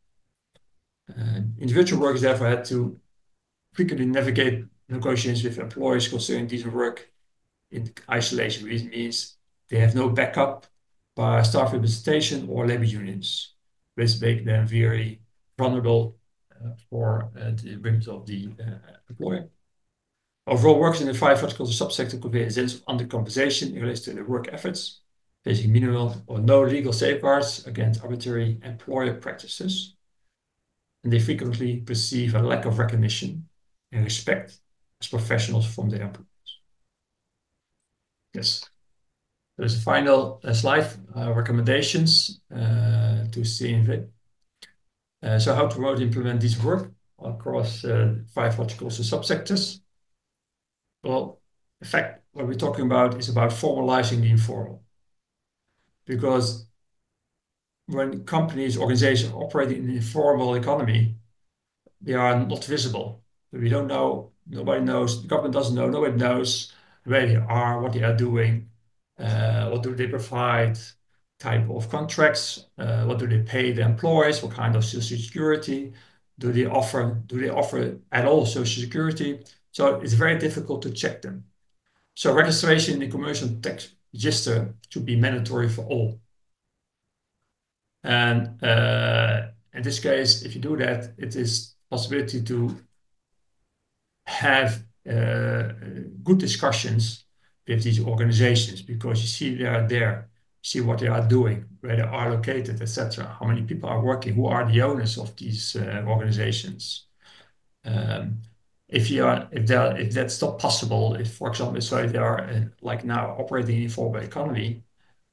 S3: Individual workers therefore had to frequently navigate negotiations with employers concerning decent work in isolation, which means they have no backup by staff representation or labor unions, which make them very vulnerable for the whims of the employer. Overall, workers in the 5 horticulture subsector convey a sense of undercompensation in relation to their work efforts, facing minimal or no legal safeguards against arbitrary employer practices. And they frequently perceive a lack of recognition and respect as professionals from their employers. Yes. There's a final slide, recommendations to CNV. So how to promote and implement this work across 5 horticulture subsectors? Well, in fact, what we're talking about is about formalizing the informal. Because when companies, organizations operate in the informal economy, they are not visible. We don't know, nobody knows, the government doesn't know, nobody knows where they are, what they are doing, what do they provide, type of contracts, what do they pay the employees, what kind of social security, do they offer at all social security? So it's very difficult to check them. So registration in the commercial tax register should be mandatory for all. And in this case, if you do that, it is possibility to have good discussions with these organizations, because you see they are there, you see what they are doing, where they are located, etc. How many people are working, who are the owners of these organizations. If that's not possible, if, for example, so they are like now operating in a informal economy,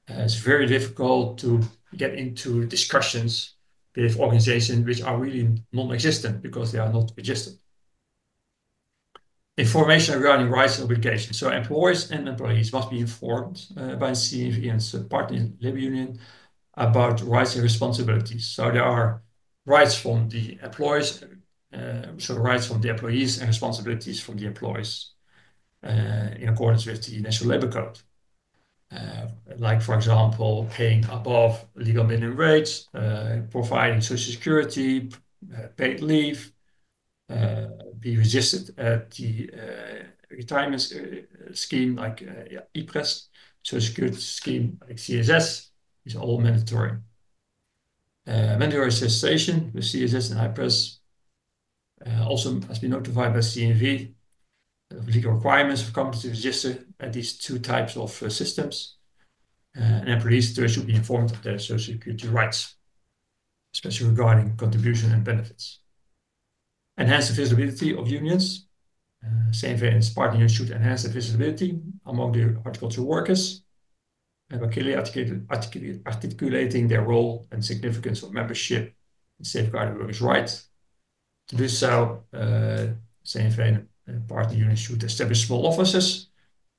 S3: it's very difficult to get into discussions with organizations which are really non-existent because they are not registered. Information regarding rights and obligations. So employers and employees must be informed by CNV and its partner labor union about rights and responsibilities. So there are rights from the employers, so rights from the employees and responsibilities from the employees in accordance with the National Labor Code. Like, for example, paying above legal minimum wage, providing social security, paid leave, be registered at the retirement scheme like IPRES, social security scheme like CSS, is all mandatory. Mandatory cessation with CSS and IPRES also has been notified by CNV of legal requirements for companies to register at these 2 types of systems. And employees should be informed of their social security rights, especially regarding contribution and benefits. Enhance the visibility of unions. CNV and its partner unions should enhance the visibility among the horticultural workers by clearly articulating their role and significance of membership in safeguarding workers' rights. To do so, CNV and partner unions should establish small offices.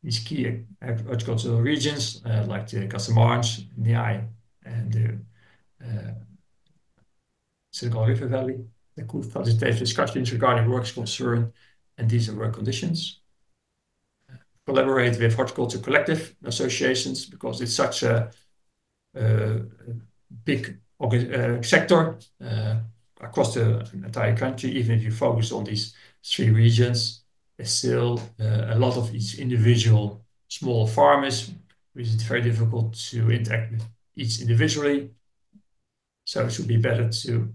S3: These key horticultural regions, like the Casamance, Niayes, and the Senegal River Valley, that could facilitate discussions regarding workers' concern and decent work conditions. Collaborate with horticulture collective associations, because it's such a big sector across the entire country. Even if you focus on these 3 regions, there's still a lot of each individual small farmers, which is very difficult to interact with each individually. So it should be better to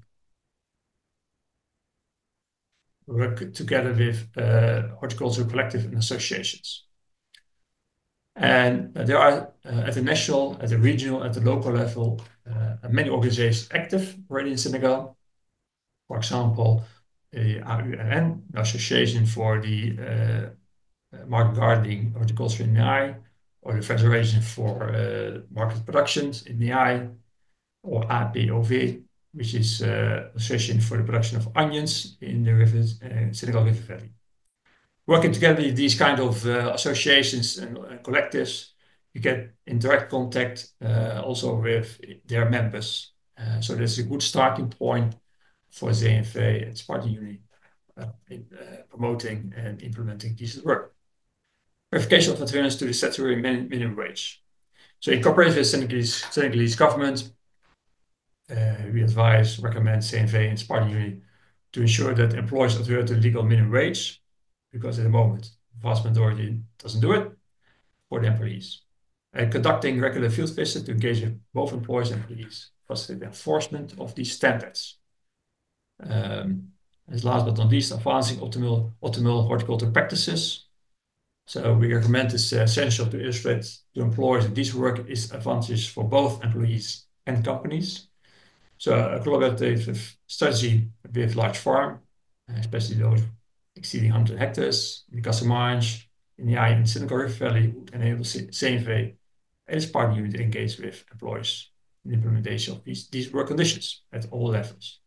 S3: work together with horticultural collective and associations. And there are at the national, at the regional, at the local level, many organizations active already in Senegal. For example, AUNN, Association for the Market Gardening Horticulture in Niayes, or the Federation for Market Productions in Niayes, or APOV, which is Association for the Production of Onions in the Senegal River Valley. Working together with these kind of associations and collectives, you get in direct contact also with their members. So that's a good starting point for CNV and Spartan Union in promoting and implementing decent work. Verification of adherence to the statutory minimum wage. So in cooperation with Senegalese government, we advise, recommend CNV and Spartan Union to ensure that employees adhere to legal minimum wage, because at the moment, the vast majority doesn't do it for the employees. And conducting regular field visits to engage with both employees and employees, facilitate the enforcement of these standards. As last but not least, advancing optimal horticultural practices. So we recommend it's essential to illustrate to employers that this work is advantageous for both employees and companies. So a collaborative strategy with large farm, especially those exceeding 100 hectares in the Casamance, in the Niayes and Senegal River Valley, would enable CNV and its partner unit to engage with employers in the implementation of these work conditions at all levels.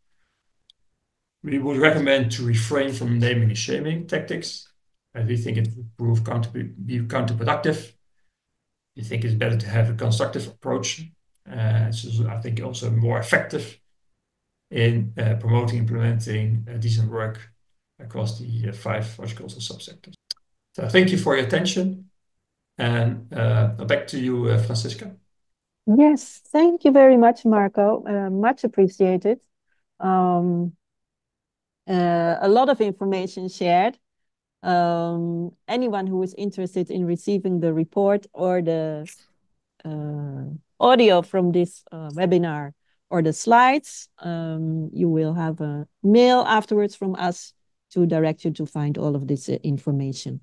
S3: We would recommend to refrain from naming and shaming tactics, as we think it would prove be counterproductive. We think it's better to have a constructive approach. So I think also more effective in promoting, implementing decent work across the 5 horticultural subsectors. So thank you for your attention, and back to you, Francisca.
S1: Yes, thank you very much, Marco. Much appreciated. A lot of information shared. Anyone who is interested in receiving the report or the audio from this webinar or the slides, you will have a mail afterwards from us to direct you to find all of this information.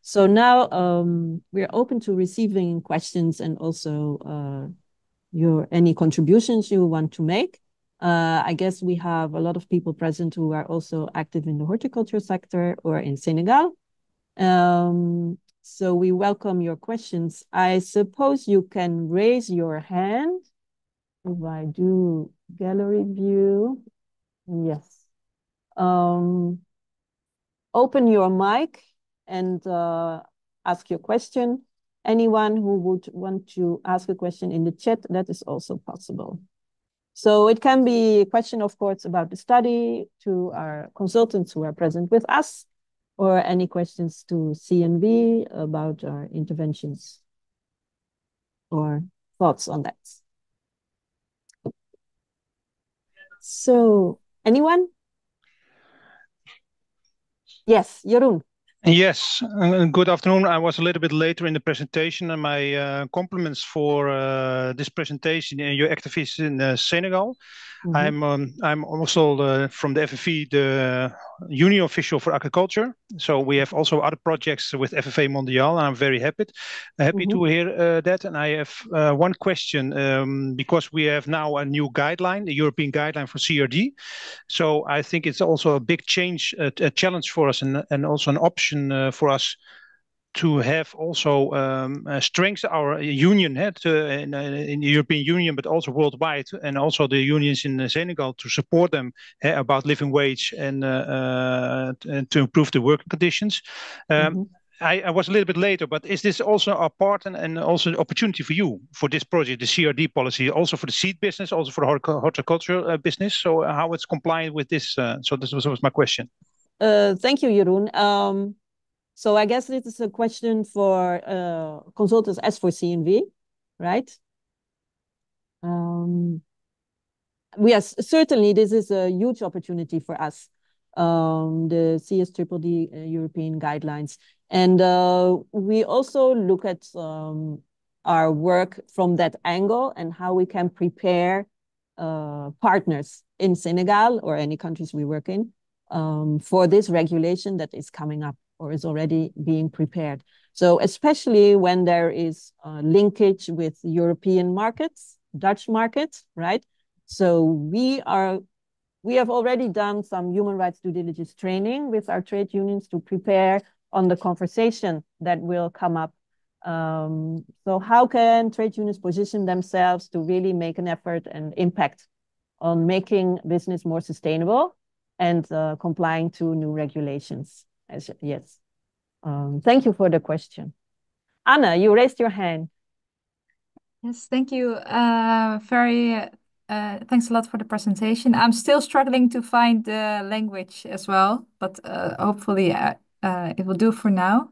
S1: So now we're open to receiving questions and also any contributions you want to make. I guess we have a lot of people present who are also active in the horticulture sector or in Senegal. So we welcome your questions. I suppose you can raise your hand. If I do gallery view, yes. Open your mic and ask your question. Anyone who would want to ask a question in the chat, that is also possible. So it can be a question, of course, about the study to our consultants who are present with us, or any questions to CNV about our interventions or thoughts on that. So, anyone? Yes, Jeroen.
S4: Yes, good afternoon. I was a little bit later in the presentation, and my compliments for this presentation and your activities in Senegal. I'm also from the FFV, the Union Official for Agriculture. So we have also other projects with FFA Mondial, and I'm very happy to hear that. And I have one question, because we have now a new guideline, the European guideline for CRD. So I think it's also a big change, a challenge for us, and also an option for us to have also strengthen our union in the European Union, but also worldwide, and also the unions in Senegal, to support them about living wage and to improve the working conditions. I was a little bit later, but is this also a part and also an opportunity for you for this project, the CRD policy, also for the seed business, also for the horticultural business? So how it's compliant with this? So this was my question.
S1: Thank you, Jeroen. So I guess this is a question for consultants as for CNV, right? Yes, certainly this is a huge opportunity for us, the CSDDD European guidelines. And we also look at our work from that angle and how we can prepare partners in Senegal or any countries we work in for this regulation that is coming up or is already being prepared. So especially when there is linkage with European markets, Dutch markets, right? So we have already done some human rights due diligence training with our trade unions to prepare on the conversation that will come up So how can trade unions position themselves to really make an effort and impact on making business more sustainable and complying to new regulations? Yes. Thank you for the question. Anna, you raised your hand.
S5: Yes, thank you. Thanks a lot for the presentation. I'm still struggling to find the language as well, but hopefully it will do for now.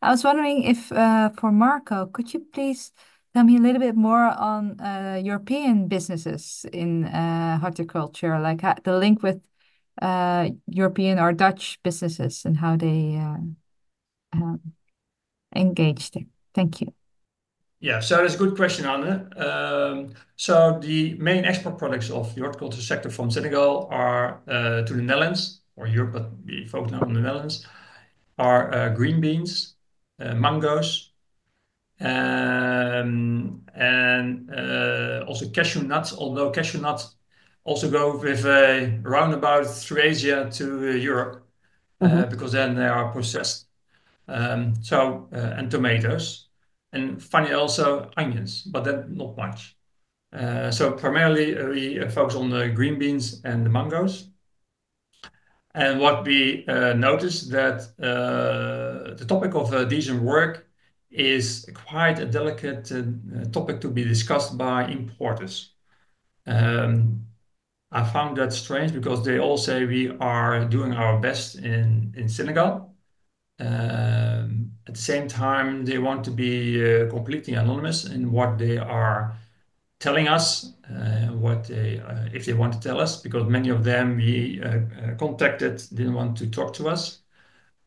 S5: I was wondering if for Marco, could you please tell me a little bit more on European businesses in horticulture, like the link with European or Dutch businesses and how they engage there? Thank you.
S3: Yeah, so that's a good question, Anne. So the main export products of the horticulture sector from Senegal are to the Netherlands or Europe, but we focus now on the Netherlands, are green beans, mangoes, and also cashew nuts, although cashew nuts also go with a roundabout through Asia to Europe because then they are processed. And tomatoes. And finally, also onions, but then not much. So primarily, we focus on the green beans and the mangoes. And what we noticed that the topic of decent work is quite a delicate topic to be discussed by importers. I found that strange because they all say we are doing our best in Senegal. At the same time, they want to be completely anonymous in what they are telling us, if they want to tell us, because many of them we contacted didn't want to talk to us.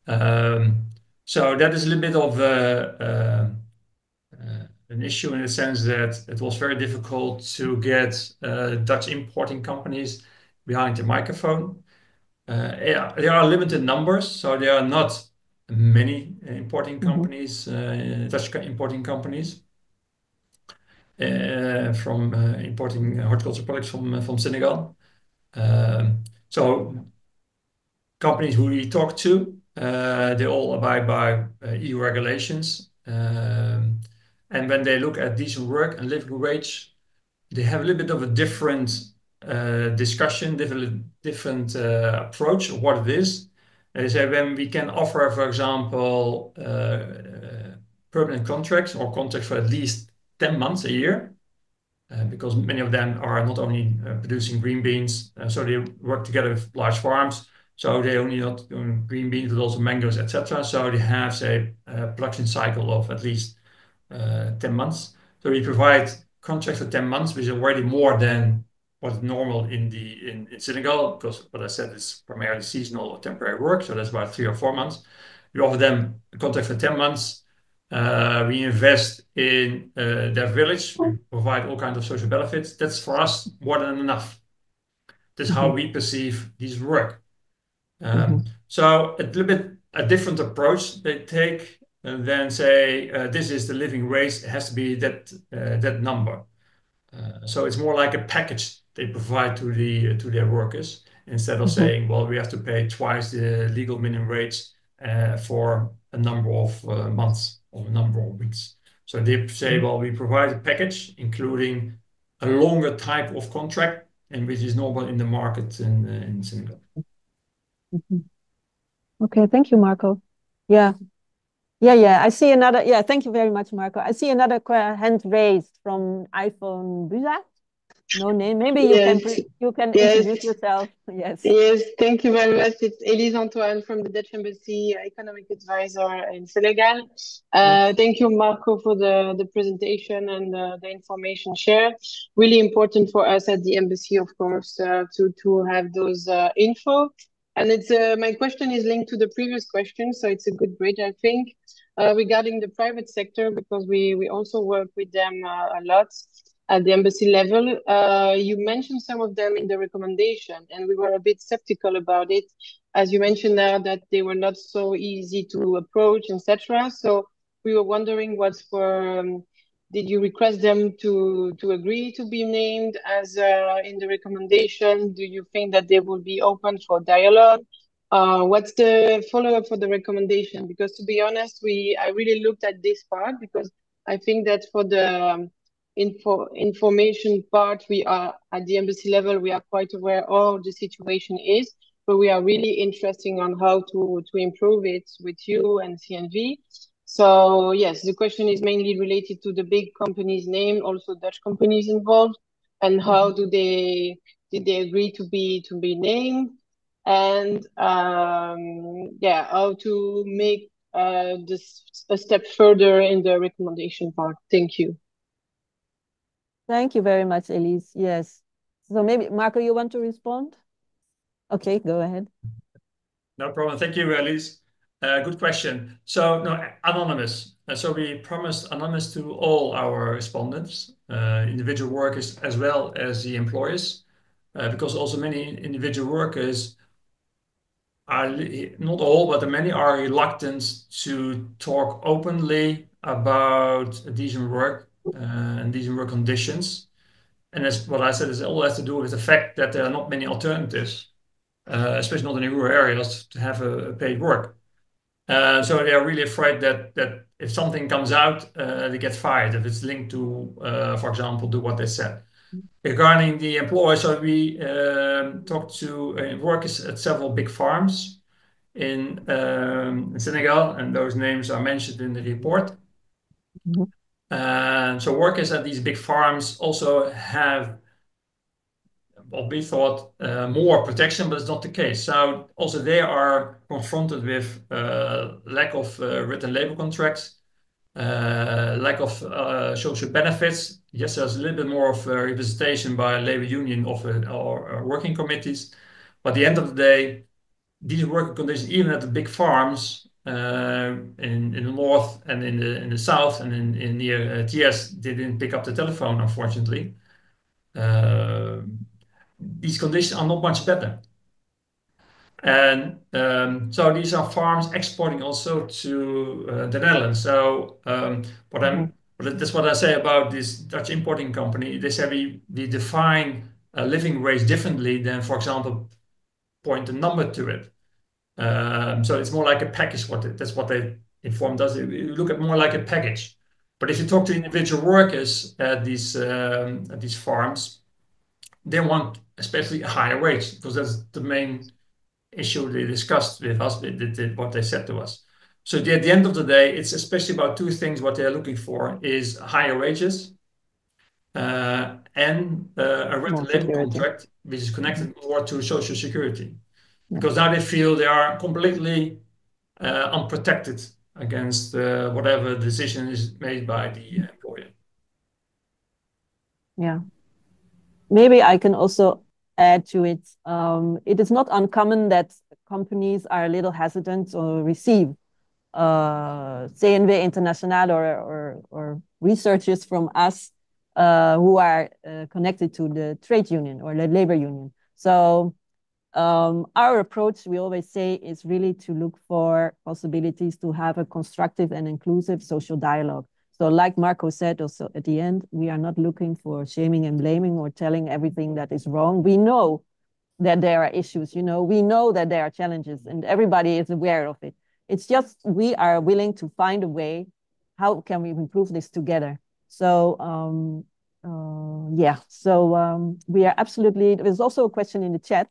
S3: So that is a little bit of an issue in the sense that it was very difficult to get Dutch importing companies behind the microphone. Yeah, there are limited numbers, so there are not many importing companies, Dutch importing companies from importing horticulture products from Senegal. So companies who we talk to, they all abide by EU regulations. And when they look at decent work and living wage, they have a little bit of a different discussion, different approach of what it is. They say when we can offer, for example, permanent contracts or contracts for at least 10 months a year, because many of them are not only producing green beans, so they work together with large farms. So they only not doing green beans, but also mangoes, etc. So they have, say, a production cycle of at least 10 months. So we provide contracts for 10 months, which is already more than what's normal in Senegal, because what I said is primarily seasonal or temporary work. So that's about 3 or 4 months. We offer them a contract for 10 months. We invest in their village. We provide all kinds of social benefits. That's for us more than enough. That's how we perceive these work. So a little bit a different approach they take than say this is the living wage. It has to be that number. So it's more like a package they provide to their workers instead of saying, well, we have to pay twice the legal minimum wage for a number of months or a number of weeks. So they say, well, we provide a package including a longer type of contract, and which is normal in the market in Senegal.
S1: Okay, thank you, Marco. Yeah. I see another. Yeah, thank you very much, Marco. I see another hand raised from iPhone Buza. No name. Maybe you can introduce yourself. Yes.
S6: Yes, thank you very much. It's Elise Antoine from the Dutch Embassy, economic advisor in Senegal. Thank you, Marco, for the presentation and the information shared. Really important for us at the embassy, of course, to have those info. And it's my question is linked to the previous question, so it's a good bridge, I think, regarding the private sector, because we also work with them a lot at the embassy level. You mentioned some of them in the recommendation, and we were a bit skeptical about it, as you mentioned now that they were not so easy to approach, etc. So we were wondering did you request them to agree to be named as in the recommendation? Do you think that they will be open for dialogue? What's the follow-up for the recommendation? Because to be honest, I really looked at this part because I think that for the information part, we are at the embassy level, we are quite aware of the situation is, but we are really interested on how to improve it with you and CNV. So yes, the question is mainly related to the big companies' name, also Dutch companies involved, and how did they agree to be named? And yeah, how to make this a step further in the recommendation part. Thank you.
S1: Thank you very much, Elise. Yes. So maybe, Marco, you want to respond? Okay, go ahead.
S3: No problem. Thank you, Elise. Good question. So, no, anonymous. So we promised anonymous to all our respondents, individual workers as well as the employers, because also many individual workers are, not all, but many are reluctant to talk openly about decent work and decent work conditions. And that's what I said, is all has to do with the fact that there are not many alternatives, especially not in rural areas, to have a paid work. So they are really afraid that if something comes out, they get fired if it's linked to, for example, to what they said. Regarding the employees, so we talked to workers at several big farms in Senegal, and those names are mentioned in the report. So workers at these big farms also have what we thought more protection, but it's not the case. So also they are confronted with lack of written labor contracts, lack of social benefits. Yes, there's a little bit more of representation by a labor union or working committees. But at the end of the day, these working conditions, even at the big farms in the north and in the south and in near TS, they didn't pick up the telephone, unfortunately. These conditions are not much better. And so these are farms exporting also to the Netherlands. So that's what I say about this Dutch importing company. They say we define a living wage differently than, for example, point a number to it. So it's more like a package. That's what they informed us. You look at more like a package. But if you talk to individual workers at these farms, they want especially a higher wage because that's the main issue they discussed with us, what they said to us. So at the end of the day, it's especially about two things. What they're looking for is higher wages and a written labor contract, which is connected more to social security. Because now they feel they are completely unprotected against whatever decision is made by the employer.
S1: Yeah. Maybe I can also add to it. It is not uncommon that companies are a little hesitant to receive CNV Internationaal or researchers from us who are connected to the trade union or the labor union. So our approach, we always say, is really to look for possibilities to have a constructive and inclusive social dialogue. So like Marco said also at the end, we are not looking for shaming and blaming or telling everything that is wrong. We know that there are issues, we know that there are challenges and everybody is aware of it. It's just we are willing to find a way, how can we improve this together? So we are absolutely, there's also a question in the chat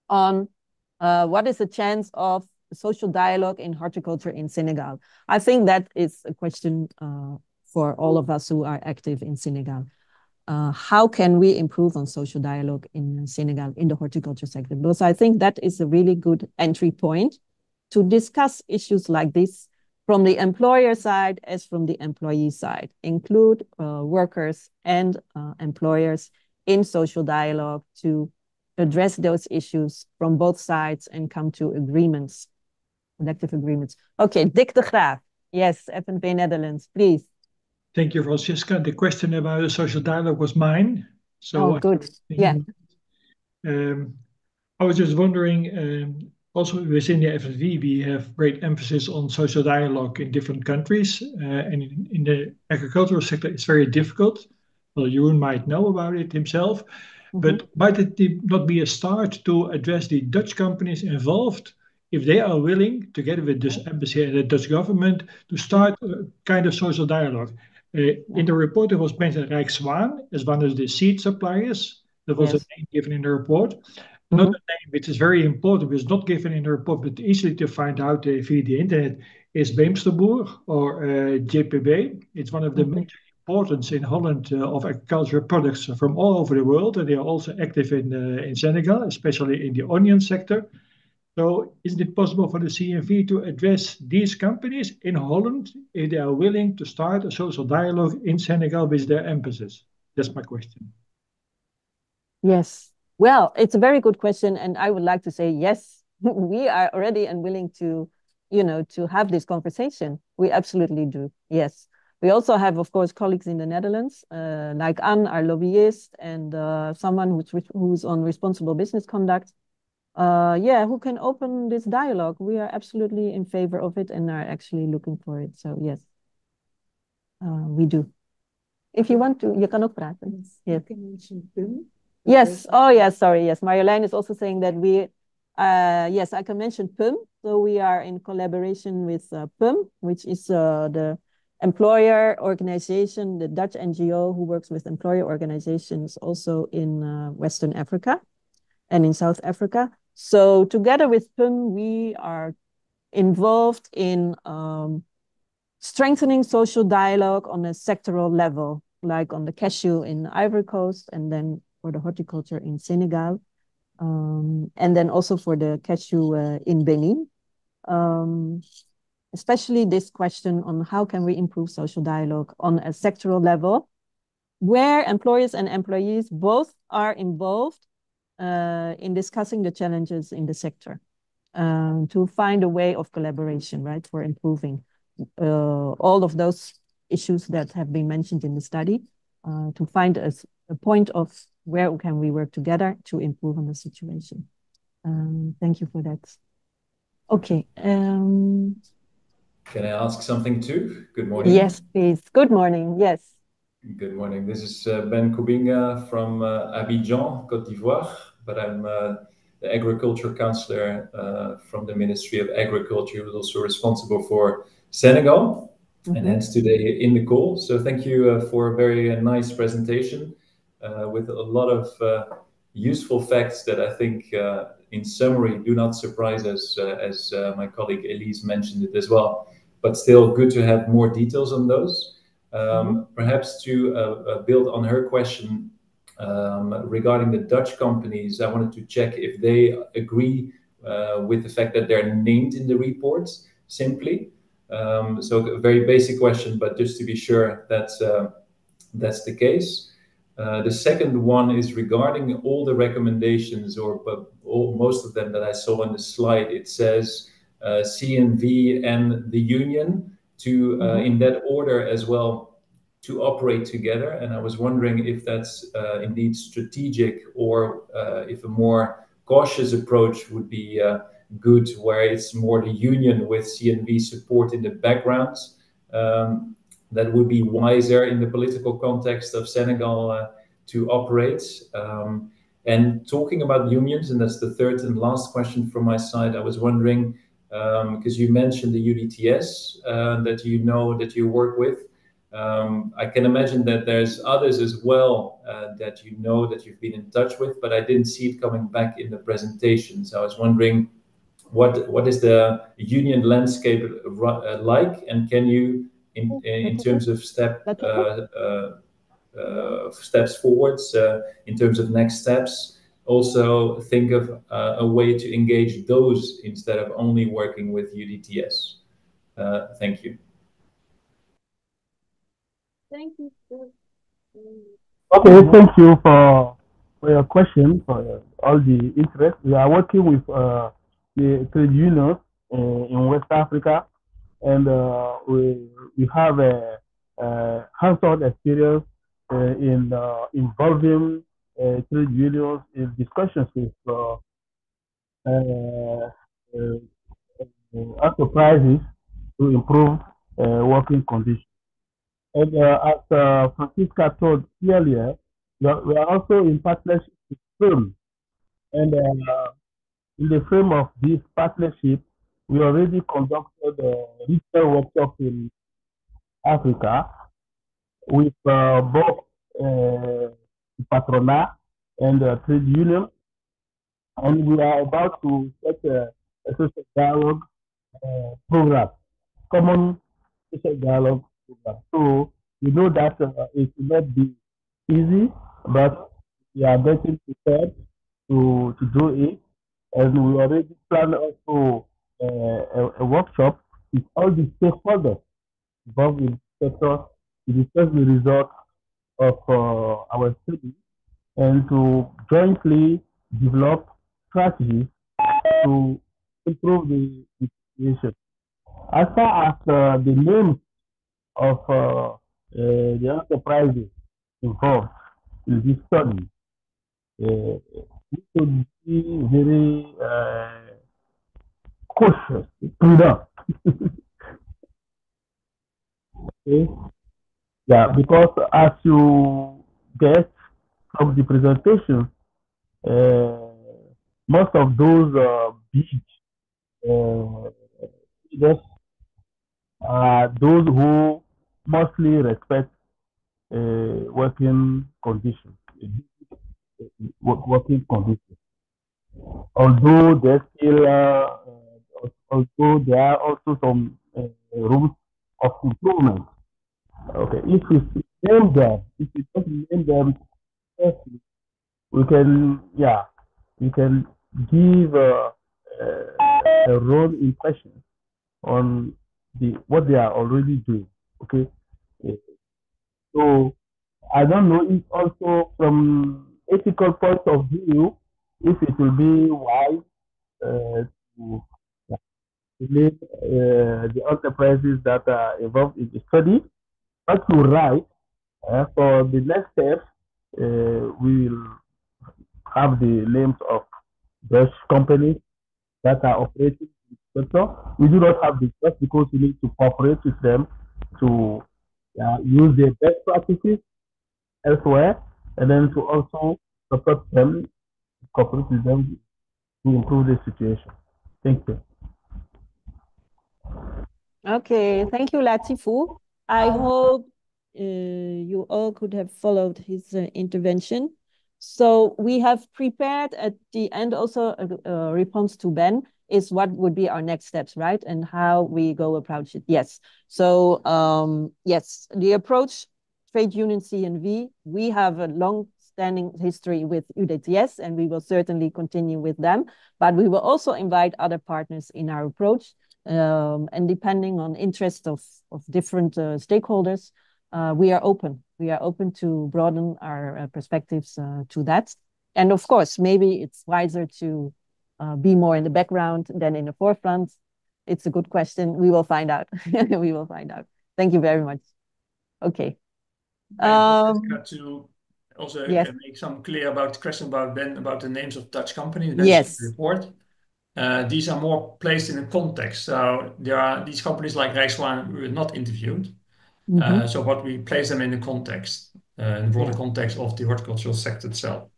S1: on what is the chance of social dialogue in horticulture in Senegal. I think that is a question for all of us who are active in Senegal. How can we improve on social dialogue in Senegal in the horticulture sector? Because I think that is a really good entry point to discuss issues like this from the employer side as from the employee side. Include workers and employers in social dialogue to address those issues from both sides and come to agreements, collective agreements. Okay, Dick de Graaf. Yes, FNV Netherlands, please.
S7: Thank you, Francisca. The question about the social dialogue was mine.
S1: So good. Yeah.
S7: I was just wondering, also within the FNV, we have great emphasis on social dialogue in different countries. And in the agricultural sector, it's very difficult. Well, Jeroen might know about it himself. But might it not be a start to address the Dutch companies involved, if they are willing, together with this embassy and the Dutch government, to start a kind of social dialogue? In the report, it was mentioned Rijkswaan as one of the seed suppliers. That was a name given in the report. Another name, which is very important, was not given in the report, but easily to find out via the internet, is Beemsterboer or JPB. It's one of the major importance in Holland of agricultural products from all over the world, and they are also active in Senegal, especially in the onion sector. So isn't it possible for the CNV to address these companies in Holland if they are willing to start a social dialogue in Senegal with their embassies? That's my question.
S1: Yes. Well, it's a very good question, and I would like to say yes, we are ready and willing to, to have this conversation. We absolutely do. Yes. We also have, of course, colleagues in the Netherlands, like Anne, our lobbyist, and someone who's on responsible business conduct. Who can open this dialogue. We are absolutely in favor of it and are actually looking for it. So yes, we do. If you want to, you can ook praten. Yes. You can mention PUM. Yes. Oh, yes. Sorry. Yes. Marjolein is also saying that we, yes, I can mention PUM. So we are in collaboration with PUM, which is the employer organization, the Dutch NGO who works with employer organizations also in Western Africa and in South Africa. So together with PUM, we are involved in strengthening social dialogue on a sectoral level, like on the cashew in Ivory Coast, and then for the horticulture in Senegal, and then also for the cashew in Benin. Especially this question on how can we improve social dialogue on a sectoral level, where employers and employees both are involved in discussing the challenges in the sector, to find a way of collaboration, right, for improving all of those issues that have been mentioned in the study, to find a point of where can we work together to improve on the situation. Thank you for that. Okay.
S8: Can I ask something too? Good morning.
S1: Yes, please. Good morning. Yes.
S8: Good morning. This is Ben Kubinga from Abidjan, Côte d'Ivoire, but I'm the agriculture counselor from the Ministry of Agriculture, who's also responsible for Senegal, and hence today in the call. So thank you for a very nice presentation with a lot of useful facts that I think in summary do not surprise us, as my colleague Elise mentioned it as well, but still good to have more details on those. Perhaps to build on her question regarding the Dutch companies, I wanted to check if they agree with the fact that they're named in the report simply. So a very basic question, but just to be sure that's the case. The second one is regarding all the recommendations, or most of them that I saw on the slide. It says CNV and the union to, in that order as well, to operate together. And I was wondering if that's indeed strategic, or if a more cautious approach would be good, where it's more the union with CNV support in the background. That would be wiser in the political context of Senegal to operate. And talking about unions, and that's the third and last question from my side, I was wondering, because you mentioned the UDTS that you work with. I can imagine that there's others as well that you've been in touch with, but I didn't see it coming back in the presentation. So I was wondering, what is the union landscape like, and can you, in terms of steps forwards, in terms of next steps, also think of a way to engage those instead of only working with UDTS? Thank you.
S1: Thank you.
S9: Okay, thank you for your question, for all the interest. We are working with the trade unions in West Africa, and we have a hands-on experience in involving trade unions in discussions with enterprises to improve working conditions. And as Francisca told earlier, we are also in partnership firm. And in the frame of this partnership, we already conducted a regional workshop in Africa with both patronat and trade union, and we are about to set a social dialogue program, common social dialogue program. So we know that it will not be easy, but we are getting prepared to do it, and we already plan also a workshop with all the stakeholders involved in the sector to discuss the results of our study and to jointly develop strategies to improve the situation. As far as the names of the enterprises involved in this study, we should be very cautious, prudent. Okay? Yeah, because as you get from the presentation, most of those big leaders are those who mostly respect working conditions, working conditions. Although although there are also some rooms of improvement. Okay, if we name them, if we just name them, we can, yeah, we can give a wrong impression on what they are already doing. Okay, so I don't know if also from ethical point of view, if it will be wise to name the enterprises that are involved in the study. But you're right. For the next steps, we will have the names of Dutch companies that are operating in the sector. We do not have the just because we need to cooperate with them to use their best practices elsewhere, and then to also support them, cooperate with them to improve the situation. Thank you.
S1: Okay, thank you, Latifu. I hope you all could have followed his intervention. So we have prepared at the end also a response to Ben is what would be our next steps, right? And how we go approach it. Yes. So yes, the approach, trade union CNV, we have a long-standing history with UDTS, and we will certainly continue with them. But we will also invite other partners in our approach. And depending on interest of different stakeholders, we are open. We are open to broaden our perspectives to that. And of course, maybe it's wiser to be more in the background than in the forefront. It's a good question. We will find out. We will find out. Thank you very much. Okay.
S3: To also
S1: yes.
S3: make some clear about the question about Ben, about the names of Dutch companies.
S1: Yes.
S3: Report. These are more placed in a context. So there are these companies like Rijkswaan who were not interviewed. So what we place them in the context, in the broader context of the horticultural sector itself.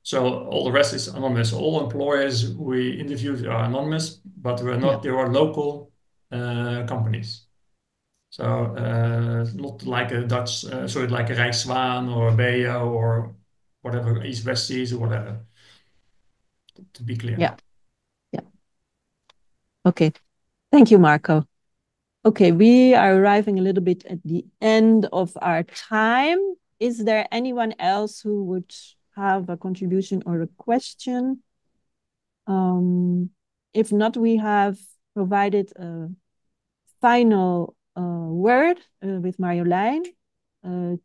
S3: So all the rest is anonymous. All employers we interviewed are anonymous, but we're not. They are local companies. So not like a Dutch, like a Rijkswaan or a BEO or whatever, East West Seas or whatever. To be clear.
S1: Yeah. Okay. Thank you, Marco. Okay, we are arriving a little bit at the end of our time. Is there anyone else who would have a contribution or a question? If not, we have provided a final word with Marjolein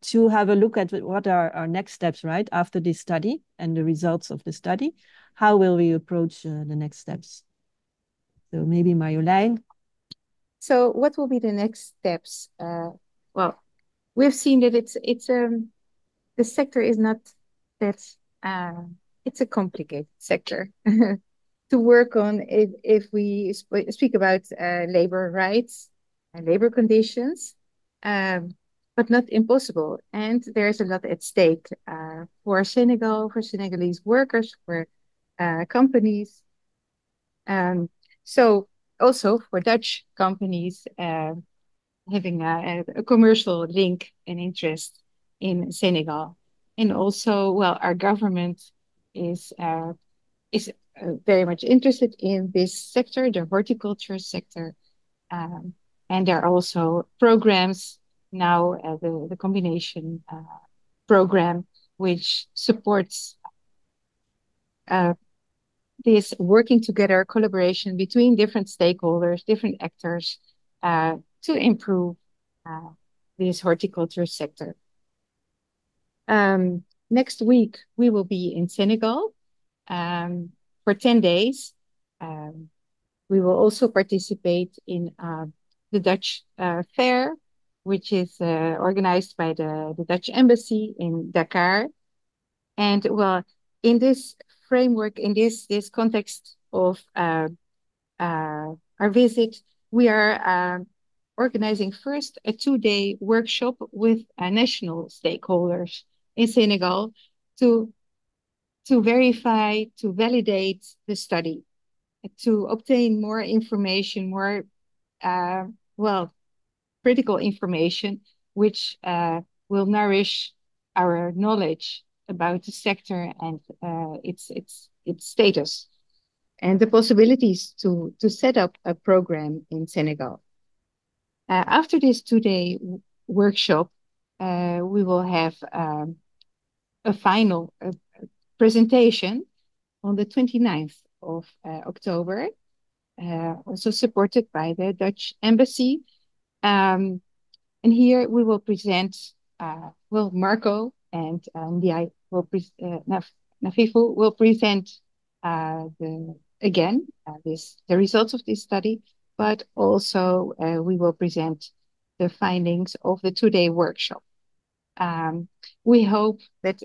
S1: to have a look at what are our next steps, right, after this study and the results of the study. How will we approach the next steps? So maybe Marjolein.
S2: So what will be the next steps? Well, we've seen that the sector is not that it's a complicated sector to work on if we speak about labor rights and labor conditions. But but not impossible. And there's a lot at stake for Senegal, for Senegalese workers, for companies. So also for Dutch companies having a commercial link and interest in Senegal. And also, well, our government is very much interested in this sector, the horticulture sector. And there are also programs now, the combination program, which supports this working together collaboration between different stakeholders, different actors to improve this horticulture sector. Next week, we will be in Senegal for 10 days. We will also participate in the Dutch fair, which is organized by the Dutch embassy in Dakar. And well, in this framework, in this context of our visit, we are organizing first a 2-day workshop with national stakeholders in Senegal to verify, to validate the study, to obtain more information, more critical information, which will nourish our knowledge about the sector and its status and the possibilities to set up a program in Senegal. After this 2-day workshop, we will have a final presentation on the 29th of October, also supported by the Dutch embassy. And here we will present, Marco and Niayes will Nafifu will present the results of this study, but also we will present the findings of the 2-day workshop. We hope that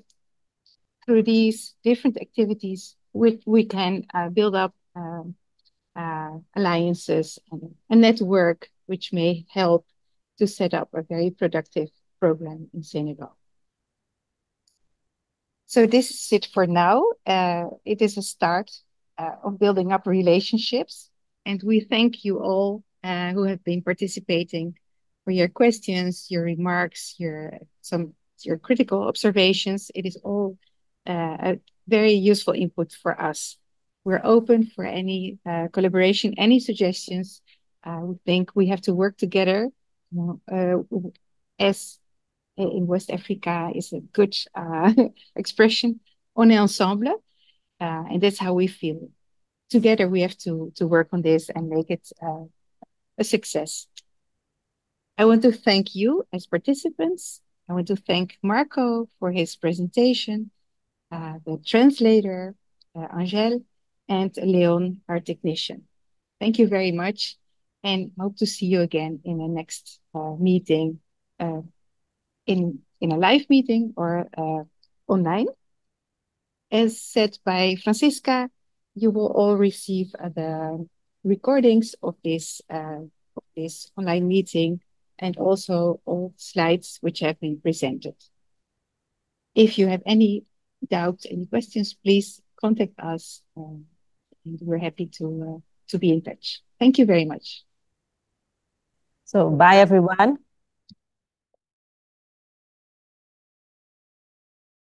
S2: through these different activities, we can build up alliances and a network which may help to set up a very productive program in Senegal. So this is it for now. It is a start of building up relationships. And we thank you all who have been participating for your questions, your remarks, your critical observations. It is all a very useful input for us. We're open for any collaboration, any suggestions. We think we have to work together, as in West Africa is a good expression, on est ensemble, and that's how we feel. Together we have to work on this and make it a success. I want to thank you as participants. I want to thank Marco for his presentation, the translator, Angel, and Leon, our technician. Thank you very much, and hope to see you again in the next meeting, in a live meeting or online. As said by Francisca, you will all receive the recordings of this online meeting and also all slides which have been presented. If you have any doubts, any questions, please contact us, and we're happy to be in touch. Thank you very much.
S1: So bye, everyone.